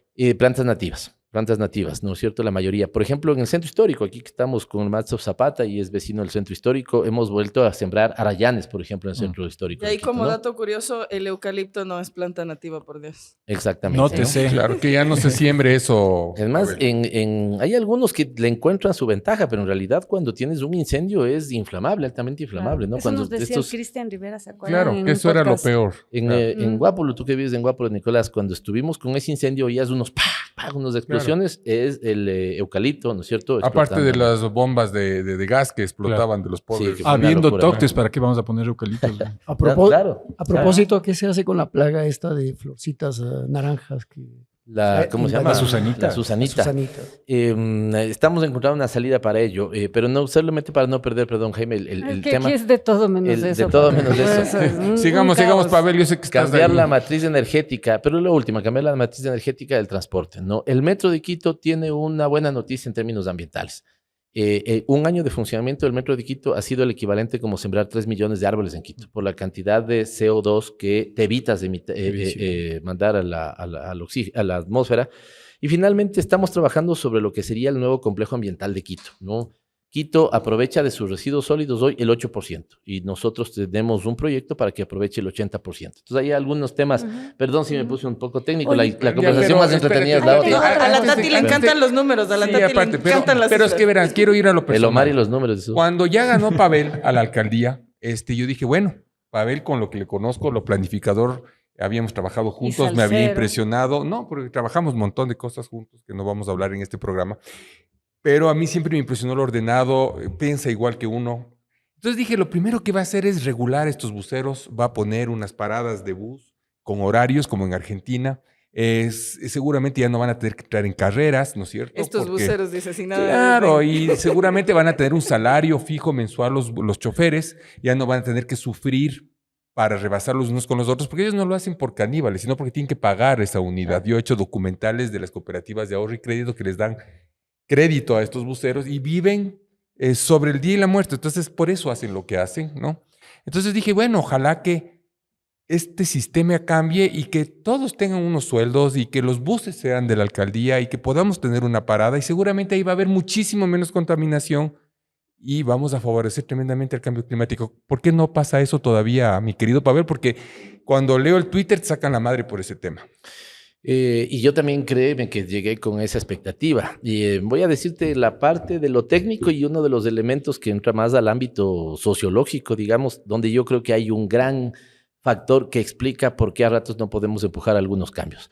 Plantas nativas, ¿no es cierto? La mayoría. Por ejemplo, en el centro histórico, aquí que estamos con el Matzo Zapata y es vecino del centro histórico, hemos vuelto a sembrar arayanes, por ejemplo, en el centro histórico. Y ahí, Quito, como ¿no? dato curioso, el eucalipto no es planta nativa, por Dios. Exactamente. No te sé. Claro, que ya no se siembre eso. Además, Pavel. hay algunos que le encuentran su ventaja, pero en realidad cuando tienes un incendio es inflamable, altamente inflamable, ¿no? Eso Cuando nos decía Cristian Rivera, ¿se acuerdan? Claro, En que un eso era lo podcast. peor. En Guápulo, tú que vives en Guápulo, Nicolás, cuando estuvimos con ese incendio oías unos unas explosiones, es el eucalipto, ¿no es cierto? Aparte de Explotando. las bombas de gas que explotaban de los pobres. Sí, que fue una Habiendo locura, toques, ¿para qué vamos a poner eucaliptos? Claro. A propósito, ¿qué se hace con la plaga esta de florcitas naranjas? ¿Cómo se llama? La Susanita. La Susanita. Susanita. Estamos encontrando una salida para ello, pero no solamente para no perder, perdón, Jaime, el Que tema. aquí es de todo menos de eso. todo papá. menos eso. es un Sigamos, caos. Pavel. Yo sé que estás Cambiar ahí. la matriz energética, pero lo último, cambiar la matriz energética del transporte, ¿no? El metro de Quito tiene una buena noticia en términos ambientales. Un año de funcionamiento del metro de Quito ha sido el equivalente como sembrar 3 millones de árboles en Quito, por la cantidad de CO2 que te evitas de mandar a la atmósfera. Y finalmente estamos trabajando sobre lo que sería el nuevo complejo ambiental de Quito, ¿no? Quito aprovecha de sus residuos sólidos hoy el 8% y nosotros tenemos un proyecto para que aproveche el 80%. Entonces hay algunos temas, perdón si me puse un poco técnico, Oye, la conversación más entretenida es la espérate, otra. A la Antes de- Tati le antes encantan de- los números, a la Sí, Tati aparte, le encantan las pero es que cifras. verán, quiero ir a lo El personal. Omar y los números de su... Cuando ya ganó Pavel a la alcaldía, yo dije, bueno, Pavel, con lo que le conozco, lo planificador, habíamos trabajado juntos, me había salsero. impresionado. No, porque trabajamos un montón de cosas juntos que no vamos a hablar en este programa. Pero a mí siempre me impresionó lo ordenado, piensa igual que uno. Entonces dije, lo primero que va a hacer es regular estos buceros, va a poner unas paradas de bus con horarios como en Argentina. Seguramente ya no van a tener que entrar en carreras, ¿no es cierto? Estos Porque- buceros, dice, sin nada. Claro, y seguramente van a tener un salario fijo mensual los choferes, ya no van a tener que sufrir para rebasar los unos con los otros, porque ellos no lo hacen por caníbales, sino porque tienen que pagar esa unidad. Yo he hecho documentales de las cooperativas de ahorro y crédito que les dan crédito a estos buceros y viven sobre el día y la muerte. Entonces, por eso hacen lo que hacen, ¿no? Entonces dije, bueno, ojalá que este sistema cambie y que todos tengan unos sueldos y que los buses sean de la alcaldía y que podamos tener una parada y seguramente ahí va a haber muchísimo menos contaminación y vamos a favorecer tremendamente el cambio climático. ¿Por qué no pasa eso todavía, mi querido Pavel? Porque cuando leo el Twitter te sacan la madre por ese tema. Y yo también créeme que llegué con esa expectativa. Y voy a decirte la parte de lo técnico y uno de los elementos que entra más al ámbito sociológico, digamos, donde yo creo que hay un gran factor que explica por qué a ratos no podemos empujar algunos cambios.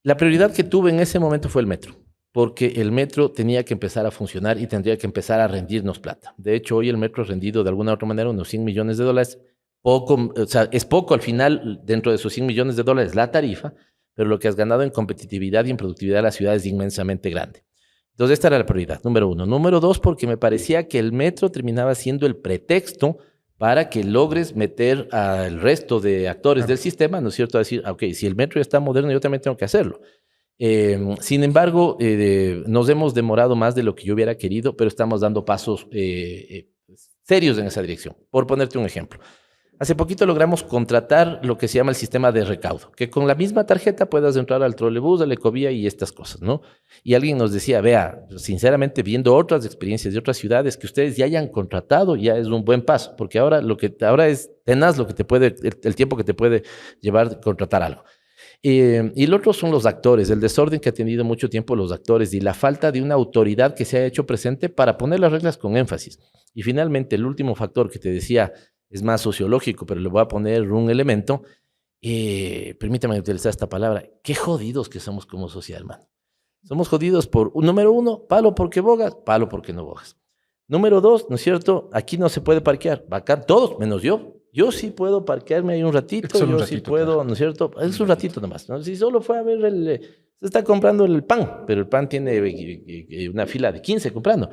La prioridad que tuve en ese momento fue el metro, porque el metro tenía que empezar a funcionar y tendría que empezar a rendirnos plata. De hecho, hoy el metro ha rendido de alguna u otra manera unos $100 millones. Poco, o sea, es poco al final, dentro de esos $100 millones la tarifa, pero lo que has ganado en competitividad y en productividad de la ciudad es inmensamente grande. Entonces, esta era la prioridad, número uno. Número dos, porque me parecía que el metro terminaba siendo el pretexto para que logres meter al resto de actores del sistema, ¿no es cierto? A decir, ok, si el metro ya está moderno, yo también tengo que hacerlo. Sin embargo, nos hemos demorado más de lo que yo hubiera querido, pero estamos dando pasos serios en esa dirección. Por ponerte un ejemplo. Hace poquito logramos contratar lo que se llama el sistema de recaudo, que con la misma tarjeta puedas entrar al trolebús, a la ecovía y estas cosas, ¿no? Y alguien nos decía, vea, sinceramente, viendo otras experiencias de otras ciudades, que ustedes ya hayan contratado, ya es un buen paso, porque ahora es tenaz lo que te puede, el tiempo que te puede llevar contratar algo. Y el otro son los actores, el desorden que ha tenido mucho tiempo los actores y la falta de una autoridad que se ha hecho presente para poner las reglas con énfasis. Y finalmente, el último factor que te decía, es más sociológico, pero le voy a poner un elemento. Permítame utilizar esta palabra. Qué jodidos que somos como sociedad, hermano. Somos jodidos por, número uno, palo porque bogas, palo porque no bogas. Número dos, ¿no es cierto? Aquí no se puede parquear. Acá todos, menos yo. Yo sí puedo parquearme ahí un ratito. Yo sí puedo, claro. ¿No es cierto? Es un ratito nomás, ¿no? Si solo fue a ver se está comprando el pan, pero el pan tiene una fila de 15 comprando.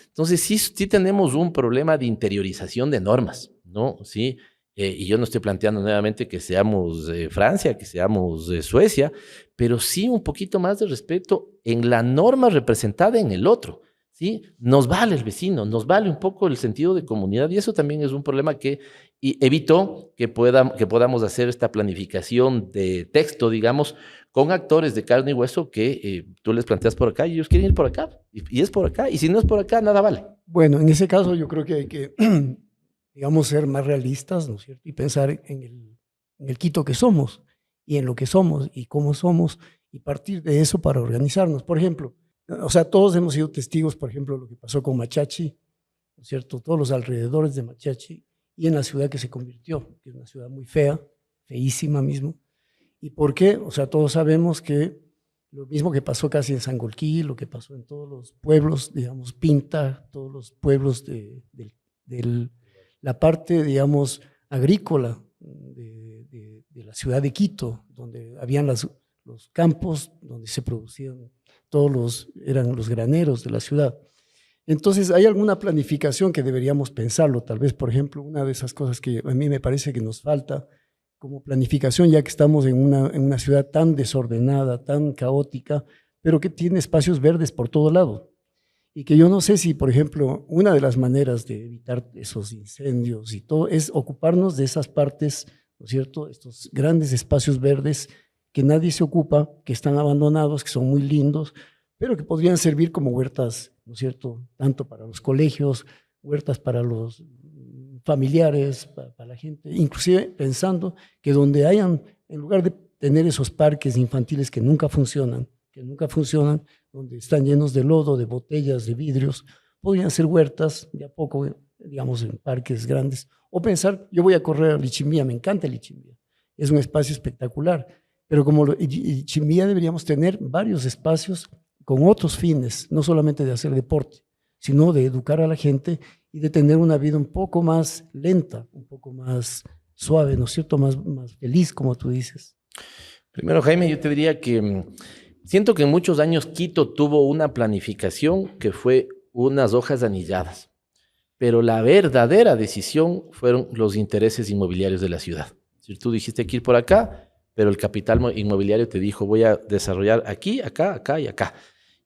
Entonces sí tenemos un problema de interiorización de normas, ¿no? Sí, y yo no estoy planteando nuevamente que seamos Francia, que seamos Suecia, pero sí un poquito más de respeto en la norma representada en el otro, ¿sí? Nos vale el vecino, nos vale un poco el sentido de comunidad y eso también es un problema que evitó que podamos hacer esta planificación de texto, digamos, con actores de carne y hueso que tú les planteas por acá y ellos quieren ir por acá, y es por acá, y si no es por acá, nada vale. Bueno, en ese caso yo creo que hay que, digamos, ser más realistas, ¿no es cierto? Y pensar en el Quito que somos, y en lo que somos, y cómo somos, y partir de eso para organizarnos. Por ejemplo, o sea, todos hemos sido testigos, por ejemplo, de lo que pasó con Machachi, ¿no es cierto? Todos los alrededores de Machachi, y en la ciudad que se convirtió, que es una ciudad muy fea, feísima mismo. ¿Y por qué? O sea, todos sabemos que lo mismo que pasó casi en Sangolquí, lo que pasó en todos los pueblos, digamos, Pinta, todos los pueblos de la parte, digamos, agrícola de la ciudad de Quito, donde habían los campos, donde se producían eran los graneros de la ciudad. Entonces, hay alguna planificación que deberíamos pensarlo. Tal vez, por ejemplo, una de esas cosas que a mí me parece que nos falta como planificación, ya que estamos en una ciudad tan desordenada, tan caótica, pero que tiene espacios verdes por todo lado. Y que yo no sé si, por ejemplo, una de las maneras de evitar esos incendios y todo es ocuparnos de esas partes, ¿no es cierto? Estos grandes espacios verdes que nadie se ocupa, que están abandonados, que son muy lindos, pero que podrían servir como huertas, ¿no es cierto? Tanto para los colegios, huertas para los familiares, para la gente, inclusive pensando que donde hayan, en lugar de tener esos parques infantiles que nunca funcionan, donde están llenos de lodo, de botellas, de vidrios, podrían ser huertas, de a poco, digamos, en parques grandes, o pensar, yo voy a correr a Lichimbía, me encanta Lichimbía, es un espacio espectacular, pero como Lichimbía deberíamos tener varios espacios con otros fines, no solamente de hacer deporte, sino de educar a la gente y de tener una vida un poco más lenta, un poco más suave, ¿no es cierto? Más feliz, como tú dices. Primero, Jaime, yo te diría que siento que en muchos años Quito tuvo una planificación que fue unas hojas anilladas, pero la verdadera decisión fueron los intereses inmobiliarios de la ciudad. Si tú dijiste que ir por acá, pero el capital inmobiliario te dijo voy a desarrollar aquí, acá, acá y acá.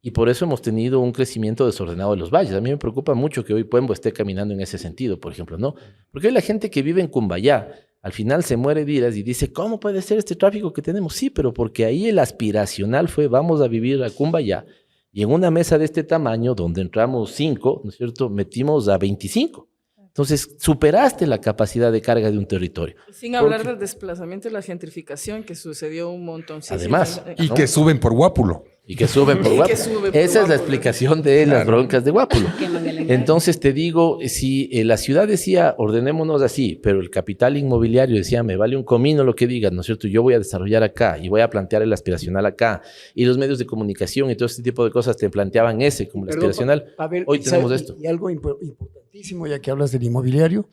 Y por eso hemos tenido un crecimiento desordenado de los valles. A mí me preocupa mucho que hoy Puembo esté caminando en ese sentido, por ejemplo, ¿no? Porque hoy la gente que vive en Cumbayá, al final se muere de iras y dice, ¿cómo puede ser este tráfico que tenemos? Sí, pero porque ahí el aspiracional fue, vamos a vivir a Cumbayá. Y en una mesa de este tamaño, donde entramos 5, ¿no es cierto?, metimos a 25. Entonces, superaste la capacidad de carga de un territorio. Sin hablar del desplazamiento y la gentrificación que sucedió un montón. Además, Y que suben por Guápulo. Y que suben por Y que Guápulo. sube por Esa es la Guápulo. explicación de las broncas de Guápulo. Entonces te digo, si la ciudad decía, ordenémonos así, pero el capital inmobiliario decía, me vale un comino lo que digas, ¿no es cierto? Yo voy a desarrollar acá y voy a plantear el aspiracional acá. Y los medios de comunicación y todo este tipo de cosas te planteaban ese como el Perdón, aspiracional. Pavel, Hoy y tenemos sabe- esto. Y algo importantísimo, ya que hablas del inmobiliario,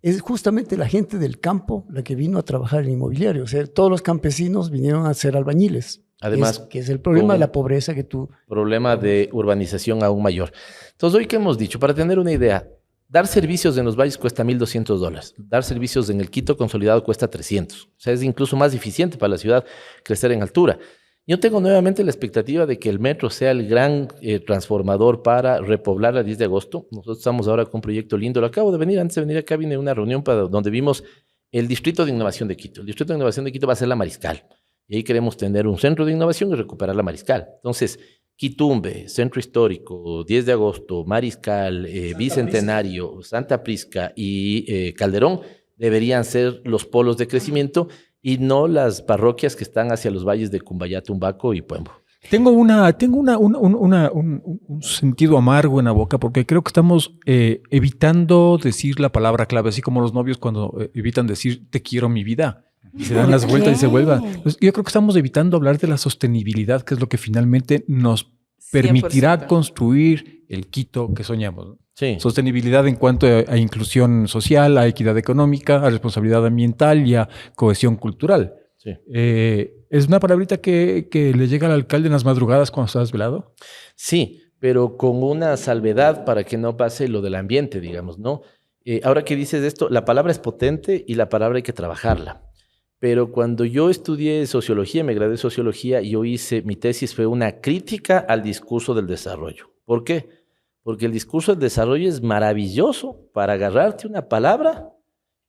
es justamente la gente del campo la que vino a trabajar en inmobiliario. O sea, todos los campesinos vinieron a ser albañiles. Además, que es el problema con- de la pobreza que tú... Problema de urbanización aún mayor. Entonces, hoy que hemos dicho, para tener una idea, dar servicios en los valles cuesta $1,200. Dar servicios en el Quito consolidado cuesta 300. O sea, es incluso más eficiente para la ciudad crecer en altura. Yo tengo nuevamente la expectativa de que el metro sea el gran transformador para repoblar la 10 de agosto. Nosotros estamos ahora con un proyecto lindo. Lo acabo de venir, antes de venir acá vine a una reunión donde vimos el Distrito de Innovación de Quito. El Distrito de Innovación de Quito va a ser la Mariscal. Y ahí queremos tener un centro de innovación y recuperar la Mariscal. Entonces, Quitumbe, Centro Histórico, 10 de agosto, Mariscal, Bicentenario, Santa Prisca y Calderón deberían ser los polos de crecimiento y no las parroquias que están hacia los valles de Cumbayá, Tumbaco y Puembo. Tengo un sentido amargo en la boca porque creo que estamos evitando decir la palabra clave, así como los novios cuando evitan decir te quiero mi vida. Y se dan las vueltas y se vuelvan. Entonces, yo creo que estamos evitando hablar de la sostenibilidad, que es lo que finalmente nos permitirá 100%. construir el Quito que soñamos, ¿no? Sí. Sostenibilidad en cuanto a inclusión social, a equidad económica, a responsabilidad ambiental y a cohesión cultural. Sí. ¿Es una palabrita que le llega al alcalde en las madrugadas cuando está desvelado? Sí, pero con una salvedad para que no pase lo del ambiente, digamos, ¿no? Ahora que dices esto, la palabra es potente y la palabra hay que trabajarla. Pero cuando yo estudié sociología, me gradué de sociología, yo hice, mi tesis fue una crítica al discurso del desarrollo. ¿Por qué? Porque el discurso del desarrollo es maravilloso para agarrarte una palabra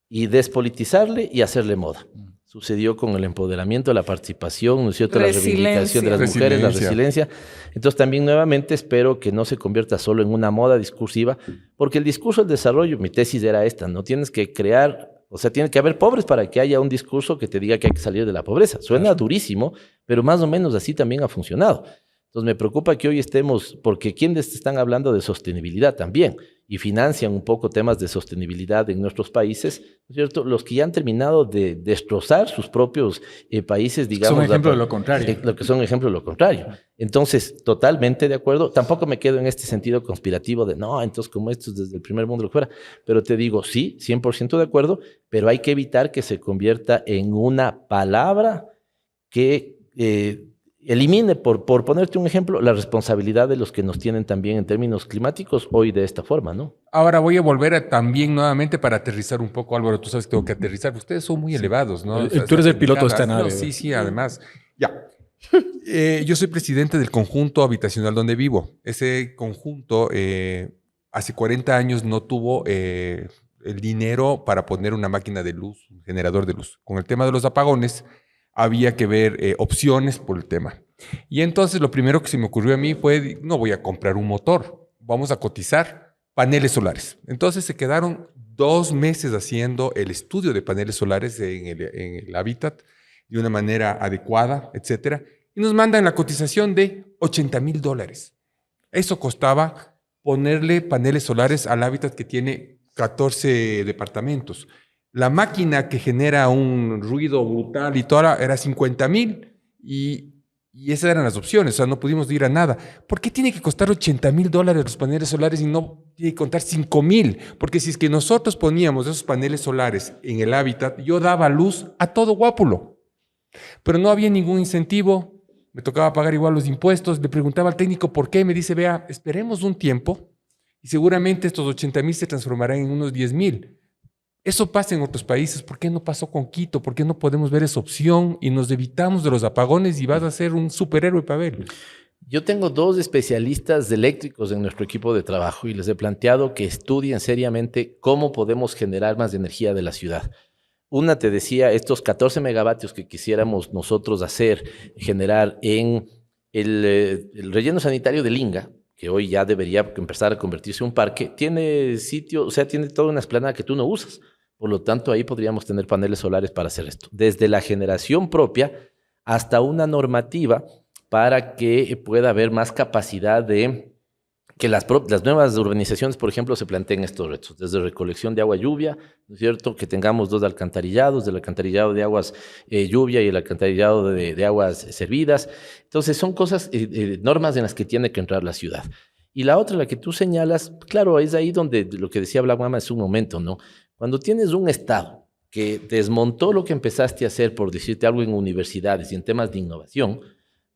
y despolitizarle y hacerle moda. Sucedió con el empoderamiento, la participación, ¿no es cierto? La reivindicación de las mujeres, la resiliencia. Entonces también nuevamente espero que no se convierta solo en una moda discursiva, porque el discurso del desarrollo, mi tesis era esta, no tienes que crear, o sea, tiene que haber pobres para que haya un discurso que te diga que hay que salir de la pobreza. Suena durísimo, pero más o menos así también ha funcionado. Entonces me preocupa que hoy estemos, porque quienes están hablando de sostenibilidad también, y financian un poco temas de sostenibilidad en nuestros países, ¿no es cierto? Los que ya han terminado de destrozar sus propios países, digamos. Son ejemplo de lo contrario. Lo que son ejemplo de lo contrario. Entonces, totalmente de acuerdo. Tampoco me quedo en este sentido conspirativo de, no, entonces como esto es desde el primer mundo lo que fuera. Pero te digo, sí, 100% de acuerdo, pero hay que evitar que se convierta en una palabra que elimine, por ponerte un ejemplo, la responsabilidad de los que nos tienen también en términos climáticos hoy de esta forma, ¿no? Ahora voy a volver también nuevamente para aterrizar un poco, Álvaro. Tú sabes que tengo que aterrizar. Ustedes son muy elevados, ¿no? O sea, Tú eres el esas piloto de esta pendejadas. nave. No, sí, además. Ya. Yo soy presidente del conjunto habitacional donde vivo. Ese conjunto hace 40 años no tuvo el dinero para poner una máquina de luz, un generador de luz. Con el tema de los apagones, había que ver opciones por el tema. Y entonces lo primero que se me ocurrió a mí fue, no voy a comprar un motor, vamos a cotizar paneles solares. Entonces se quedaron 2 meses haciendo el estudio de paneles solares en el hábitat de una manera adecuada, etcétera, y nos mandan la cotización de $80,000. Eso costaba ponerle paneles solares al hábitat que tiene 14 departamentos. La máquina que genera un ruido brutal y toda era 50,000 y esas eran las opciones, o sea, no pudimos ir a nada. ¿Por qué tiene que costar $80,000 los paneles solares y no tiene que contar 5,000? Porque si es que nosotros poníamos esos paneles solares en el hábitat, yo daba luz a todo Guápulo, pero no había ningún incentivo, me tocaba pagar igual los impuestos, le preguntaba al técnico por qué, me dice, vea, esperemos un tiempo y seguramente estos 80,000 se transformarán en unos 10,000. Eso pasa en otros países. ¿Por qué no pasó con Quito? ¿Por qué no podemos ver esa opción y nos evitamos de los apagones y vas a ser un superhéroe, Pavel? Yo tengo 2 especialistas eléctricos en nuestro equipo de trabajo y les he planteado que estudien seriamente cómo podemos generar más energía de la ciudad. Una, te decía, estos 14 megavatios que quisiéramos nosotros generar en el relleno sanitario de Linga, que hoy ya debería empezar a convertirse en un parque, tiene sitio, o sea, tiene toda una explanada que tú no usas. Por lo tanto, ahí podríamos tener paneles solares para hacer esto. Desde la generación propia hasta una normativa para que pueda haber más capacidad de que las nuevas urbanizaciones, por ejemplo, se planteen estos retos, desde recolección de agua lluvia, ¿no es cierto? Que tengamos 2 alcantarillados, del alcantarillado de aguas lluvia y el alcantarillado de aguas servidas. Entonces, son cosas, normas en las que tiene que entrar la ciudad. Y la otra, la que tú señalas, claro, es ahí donde lo que decía Black Mama es un momento, ¿no? Cuando tienes un Estado que desmontó lo que empezaste a hacer, por decirte algo, en universidades y en temas de innovación,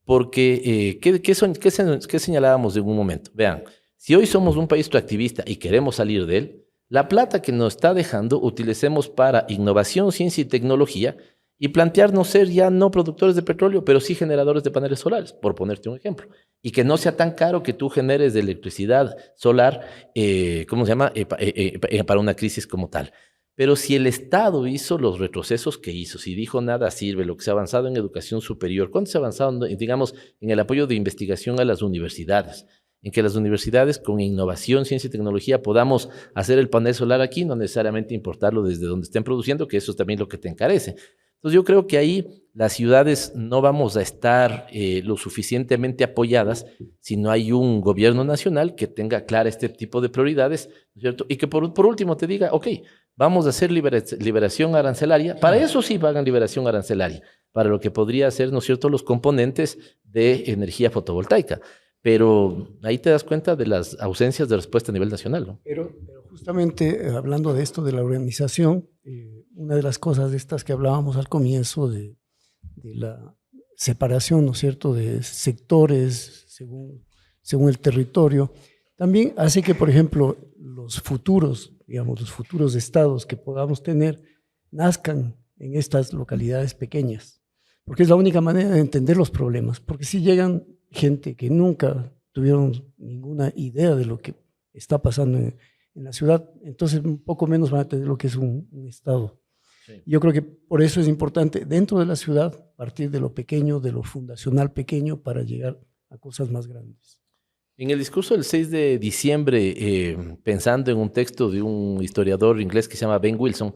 porque, ¿qué señalábamos en un momento? Vean, si hoy somos un país extractivista y queremos salir de él, la plata que nos está dejando utilicemos para innovación, ciencia y tecnología y plantearnos ser ya no productores de petróleo, pero sí generadores de paneles solares, por ponerte un ejemplo. Y que no sea tan caro que tú generes de electricidad solar, ¿cómo se llama? Para una crisis como tal. Pero si el Estado hizo los retrocesos que hizo, si dijo nada sirve, lo que se ha avanzado en educación superior, ¿cuánto se ha avanzado, digamos, en el apoyo de investigación a las universidades? En que las universidades con innovación, ciencia y tecnología podamos hacer el panel solar aquí, no necesariamente importarlo desde donde estén produciendo, que eso es también lo que te encarece. Entonces yo creo que ahí las ciudades no vamos a estar lo suficientemente apoyadas si no hay un gobierno nacional que tenga clara este tipo de prioridades, ¿no es cierto? Y que por último te diga, ok, vamos a hacer liberación arancelaria, para eso sí pagan liberación arancelaria, para lo que podría ser, ¿no es cierto?, los componentes de energía fotovoltaica. Pero ahí te das cuenta de las ausencias de respuesta a nivel nacional, ¿no? Pero justamente hablando de esto de la organización, una de las cosas de estas que hablábamos al comienzo de la separación, ¿no es cierto?, de sectores según el territorio, también hace que, por ejemplo, los futuros, digamos, los futuros estados que podamos tener nazcan en estas localidades pequeñas, porque es la única manera de entender los problemas, porque si llegan gente que nunca tuvieron ninguna idea de lo que está pasando en la ciudad, entonces un poco menos van a tener lo que es un estado. Sí. Yo creo que por eso es importante dentro de la ciudad partir de lo pequeño, de lo fundacional pequeño para llegar a cosas más grandes. En el discurso del 6 de diciembre, pensando en un texto de un historiador inglés que se llama Ben Wilson,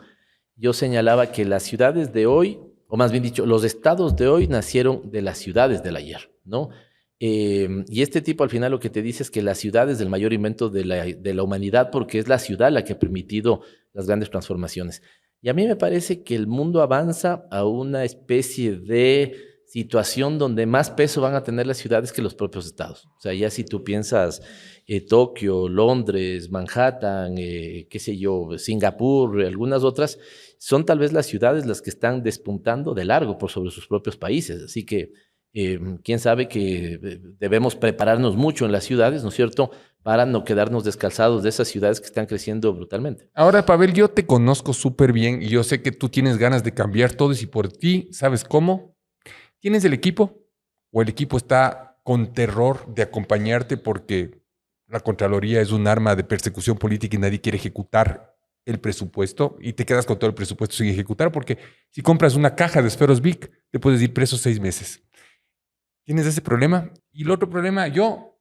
yo señalaba que las ciudades de hoy, o más bien dicho, los estados de hoy nacieron de las ciudades del ayer, ¿no? Y este tipo al final lo que te dice es que la ciudad es el mayor invento de la humanidad porque es la ciudad la que ha permitido las grandes transformaciones. Y a mí me parece que el mundo avanza a una especie de situación donde más peso van a tener las ciudades que los propios estados. O sea, ya si tú piensas Tokio, Londres, Manhattan, qué sé yo, Singapur, algunas otras, son tal vez las ciudades las que están despuntando de largo por sobre sus propios países. Así que quién sabe que debemos prepararnos mucho en las ciudades, ¿no es cierto?, para no quedarnos descalzados de esas ciudades que están creciendo brutalmente. Ahora, Pavel, yo te conozco súper bien y yo sé que tú tienes ganas de cambiar todo y si por ti, ¿sabes cómo? ¿Tienes el equipo? ¿O el equipo está con terror de acompañarte porque la Contraloría es un arma de persecución política y nadie quiere ejecutar el presupuesto y te quedas con todo el presupuesto sin ejecutar? Porque si compras una caja de esferos Bic, te puedes ir preso 6 meses. ¿Tienes ese problema? Y el otro problema, yo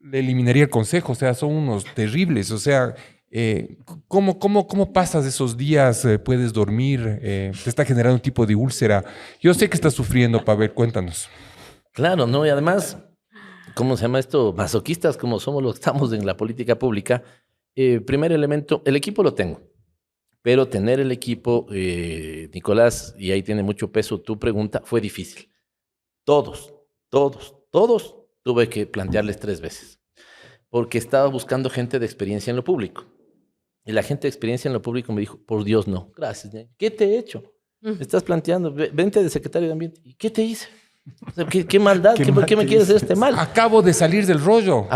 le eliminaría el consejo, o sea, son unos terribles, o sea, ¿cómo pasas esos días? ¿Puedes dormir? ¿Te está generando un tipo de úlcera? Yo sé que estás sufriendo, Pavel, cuéntanos. Claro, ¿no? Y además, ¿cómo se llama esto? Masoquistas como somos los que estamos en la política pública. Primer elemento, el equipo lo tengo, pero tener el equipo, Nicolás, y ahí tiene mucho peso tu pregunta, fue difícil. Todos tuve que plantearles 3 veces, porque estaba buscando gente de experiencia en lo público. Y la gente de experiencia en lo público me dijo, por Dios, no, gracias. ¿Qué te he hecho? Me estás planteando, vente de secretario de Ambiente. ¿Y qué te hice? O sea, ¿qué maldad? ¿Qué me quieres hacer este mal? Acabo de salir del rollo.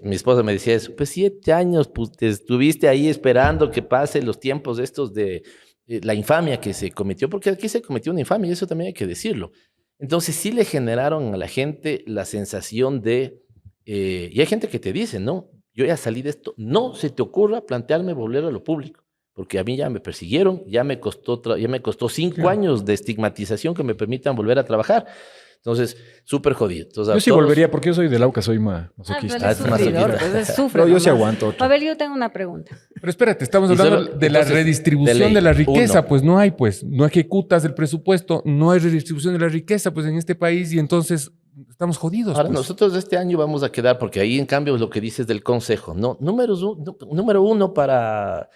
Mi esposa me decía eso, pues 7 años pues, te estuviste ahí esperando que pasen los tiempos estos de la infamia que se cometió, porque aquí se cometió una infamia y eso también hay que decirlo. Entonces sí le generaron a la gente la sensación de, y hay gente que te dice, no, yo ya salí de esto, no se te ocurra plantearme volver a lo público, porque a mí ya me persiguieron, ya me costó 5 años de estigmatización que me permitan volver a trabajar. Entonces, súper jodido. Entonces, Yo sí volvería, porque yo soy del Lauca, soy masoquista. Pero es es más sufridor, masoquista. pues, es sufre Pero yo sí nomás. aguanto otro. A ver, yo tengo una pregunta. Pero espérate, estamos Y hablando solo- de la entonces, redistribución de ley, de la riqueza, uno. pues no hay, pues, no ejecutas el presupuesto, no hay redistribución de la riqueza, pues en este país y entonces estamos jodidos. Ahora, pues. nosotros este año vamos a quedar, porque ahí en cambio lo que dices del consejo, ¿no? Número uno para...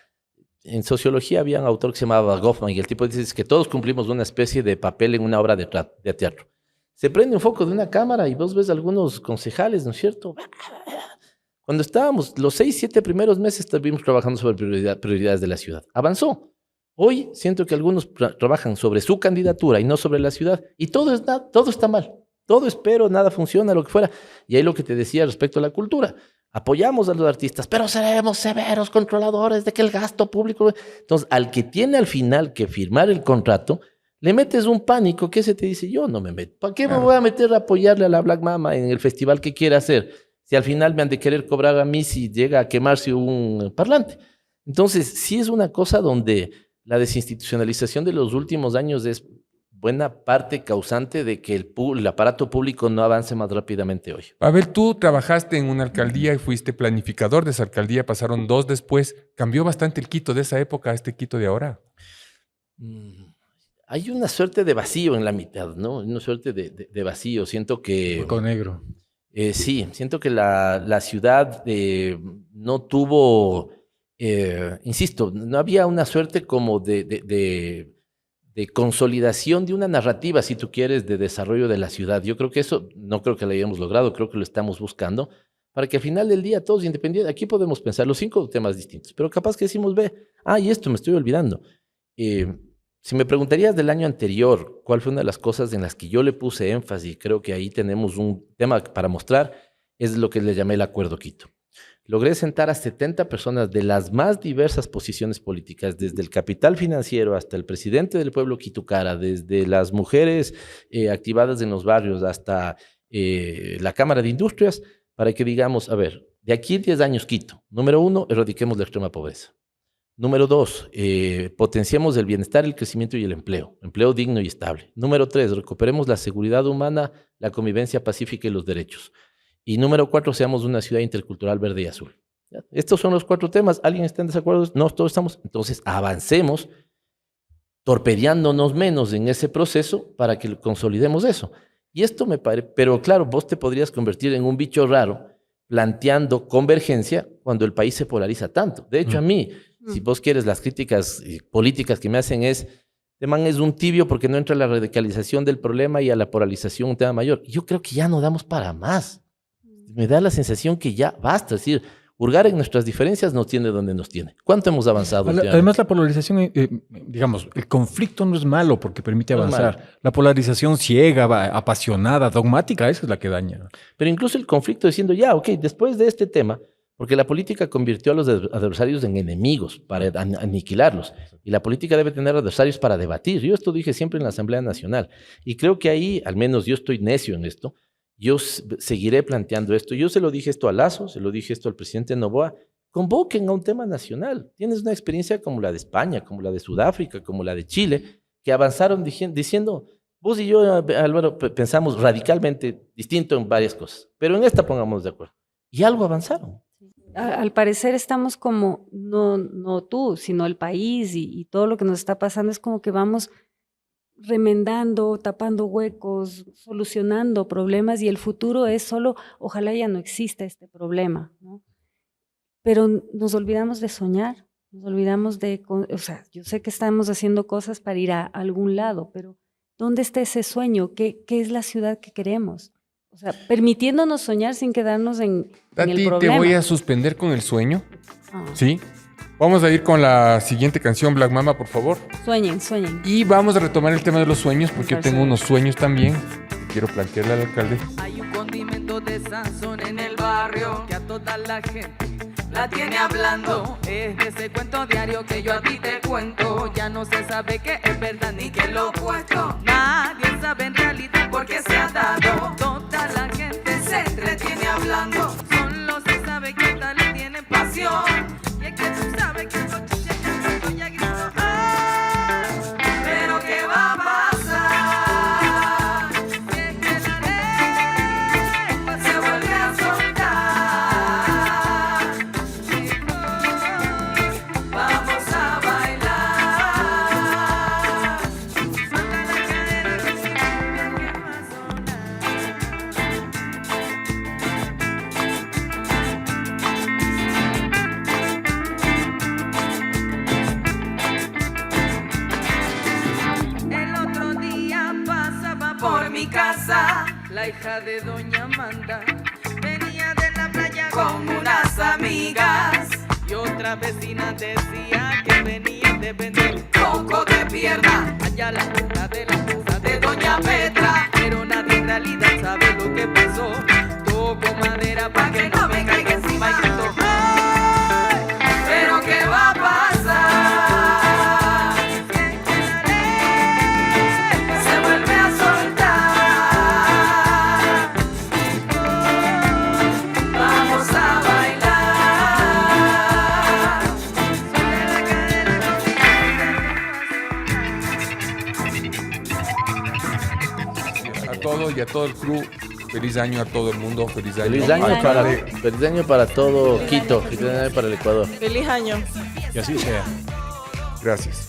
En sociología había un autor que se llamaba Goffman y el tipo dice que todos cumplimos una especie de papel en una obra de teatro. Se prende un foco de una cámara y vos ves algunos concejales, ¿no es cierto? Cuando estábamos los 6, 7 primeros meses estuvimos trabajando sobre prioridades de la ciudad. Avanzó. Hoy siento que algunos trabajan sobre su candidatura y no sobre la ciudad y todo está mal. Todo espero, nada funciona, lo que fuera. Y ahí lo que te decía respecto a la cultura. Apoyamos a los artistas, pero seremos severos controladores de que el gasto público... Entonces, al que tiene al final que firmar el contrato, le metes un pánico que ese te dice, yo no me meto. ¿Para qué me voy a meter a apoyarle a la Black Mama en el festival que quiera hacer? Si al final me han de querer cobrar a mí si llega a quemarse un parlante. Entonces, sí es una cosa donde la desinstitucionalización de los últimos años es buena parte causante de que el aparato público no avance más rápidamente hoy. Pavel, tú trabajaste en una alcaldía y fuiste planificador de esa alcaldía, pasaron 2 después. ¿Cambió bastante el Quito de esa época a este Quito de ahora? Hay una suerte de vacío en la mitad, ¿no? Una suerte de vacío. Siento que... Hueco negro. Sí, siento que la ciudad no tuvo, insisto, no había una suerte como de consolidación de una narrativa, si tú quieres, de desarrollo de la ciudad. Yo creo que eso, no creo que lo hayamos logrado, creo que lo estamos buscando, para que al final del día todos independientes, aquí podemos pensar los 5 temas distintos, pero capaz que decimos, y esto me estoy olvidando. Si me preguntarías del año anterior, ¿cuál fue una de las cosas en las que yo le puse énfasis? Creo que ahí tenemos un tema para mostrar, es lo que le llamé el Acuerdo Quito. Logré sentar a 70 personas de las más diversas posiciones políticas, desde el capital financiero hasta el presidente del pueblo Quitucara, desde las mujeres activadas en los barrios hasta la Cámara de Industrias, para que digamos, a ver, de aquí a 10 años Quito, número 1, erradiquemos la extrema pobreza. Número 2, potenciemos el bienestar, el crecimiento y el empleo digno y estable. Número 3, recuperemos la seguridad humana, la convivencia pacífica y los derechos. Y número 4, seamos una ciudad intercultural verde y azul. ¿Ya? Estos son los 4 temas. ¿Alguien está en desacuerdo? No, todos estamos. Entonces, avancemos, torpedeándonos menos en ese proceso para que consolidemos eso. Y esto me parece, pero claro, vos te podrías convertir en un bicho raro planteando convergencia cuando el país se polariza tanto. De hecho, a mí, si vos quieres, las críticas políticas que me hacen es, este man es un tibio porque no entra a la radicalización del problema y a la polarización un tema mayor. Yo creo que ya no damos para más. Me da la sensación que ya basta. Es decir, hurgar en nuestras diferencias nos tiene donde nos tiene. ¿Cuánto hemos avanzado? Además, la polarización, digamos, el conflicto no es malo porque permite No es avanzar. La polarización ciega, apasionada, dogmática, esa es la que daña. Pero incluso el conflicto diciendo, después de este tema, porque la política convirtió a los adversarios en enemigos para aniquilarlos. Y la política debe tener adversarios para debatir. Yo esto dije siempre en la Asamblea Nacional. Y creo que ahí, al menos yo estoy necio en esto, yo seguiré planteando esto. Yo se lo dije esto a Lasso, se lo dije esto al presidente Noboa. Convoquen a un tema nacional. Tienes una experiencia como la de España, como la de Sudáfrica, como la de Chile, que avanzaron diciendo, vos y yo, Álvaro, pensamos radicalmente distinto en varias cosas, pero en esta pongámonos de acuerdo. Y algo avanzaron. Al parecer estamos como, no tú, sino el país y todo lo que nos está pasando es como que vamos remendando, tapando huecos, solucionando problemas y el futuro es solo, ojalá ya no exista este problema, ¿no? Pero nos olvidamos de soñar, nos olvidamos yo sé que estamos haciendo cosas para ir a algún lado, pero ¿dónde está ese sueño? ¿Qué es la ciudad que queremos? O sea, permitiéndonos soñar sin quedarnos en el problema. Te voy a suspender con el sueño, Ah. ¿sí? Vamos a ir con la siguiente canción, Black Mama, por favor. Sueñen. Y vamos a retomar el tema de los sueños, porque yo Parece tengo bien. unos sueños también. Quiero plantearle al alcalde. Hay un condimento de sazón en el barrio que a toda la gente la tiene hablando. Es de ese cuento diario que yo a ti te cuento. Ya no se sabe qué es verdad ni qué es lo opuesto. Nadie sabe en realidad por qué se ha dado. Toda la gente se entretiene hablando. Solo se sabe que tal le tiene pasión. Y es que tú sabes que esto ya grito. Pero ¿qué va a pasar? Si es que casa. La hija de doña Amanda venía de la playa con unas amigas. Y otra vecina decía que venía de vender coco de pierna allá a la puerta de la casa de doña Petra. Pero nadie en realidad sabe lo que pasó. Toco madera pa' que no me caiga encima y grito, ¡ay! Pero ¿qué va a pasar? Se vuelve a soltar. Vamos a bailar. Sobre la cadera. A todos y a todo el crew, feliz año a todo el mundo, feliz año. Feliz año para todo Quito, feliz año para el Ecuador. Feliz año. Y así sea. Gracias.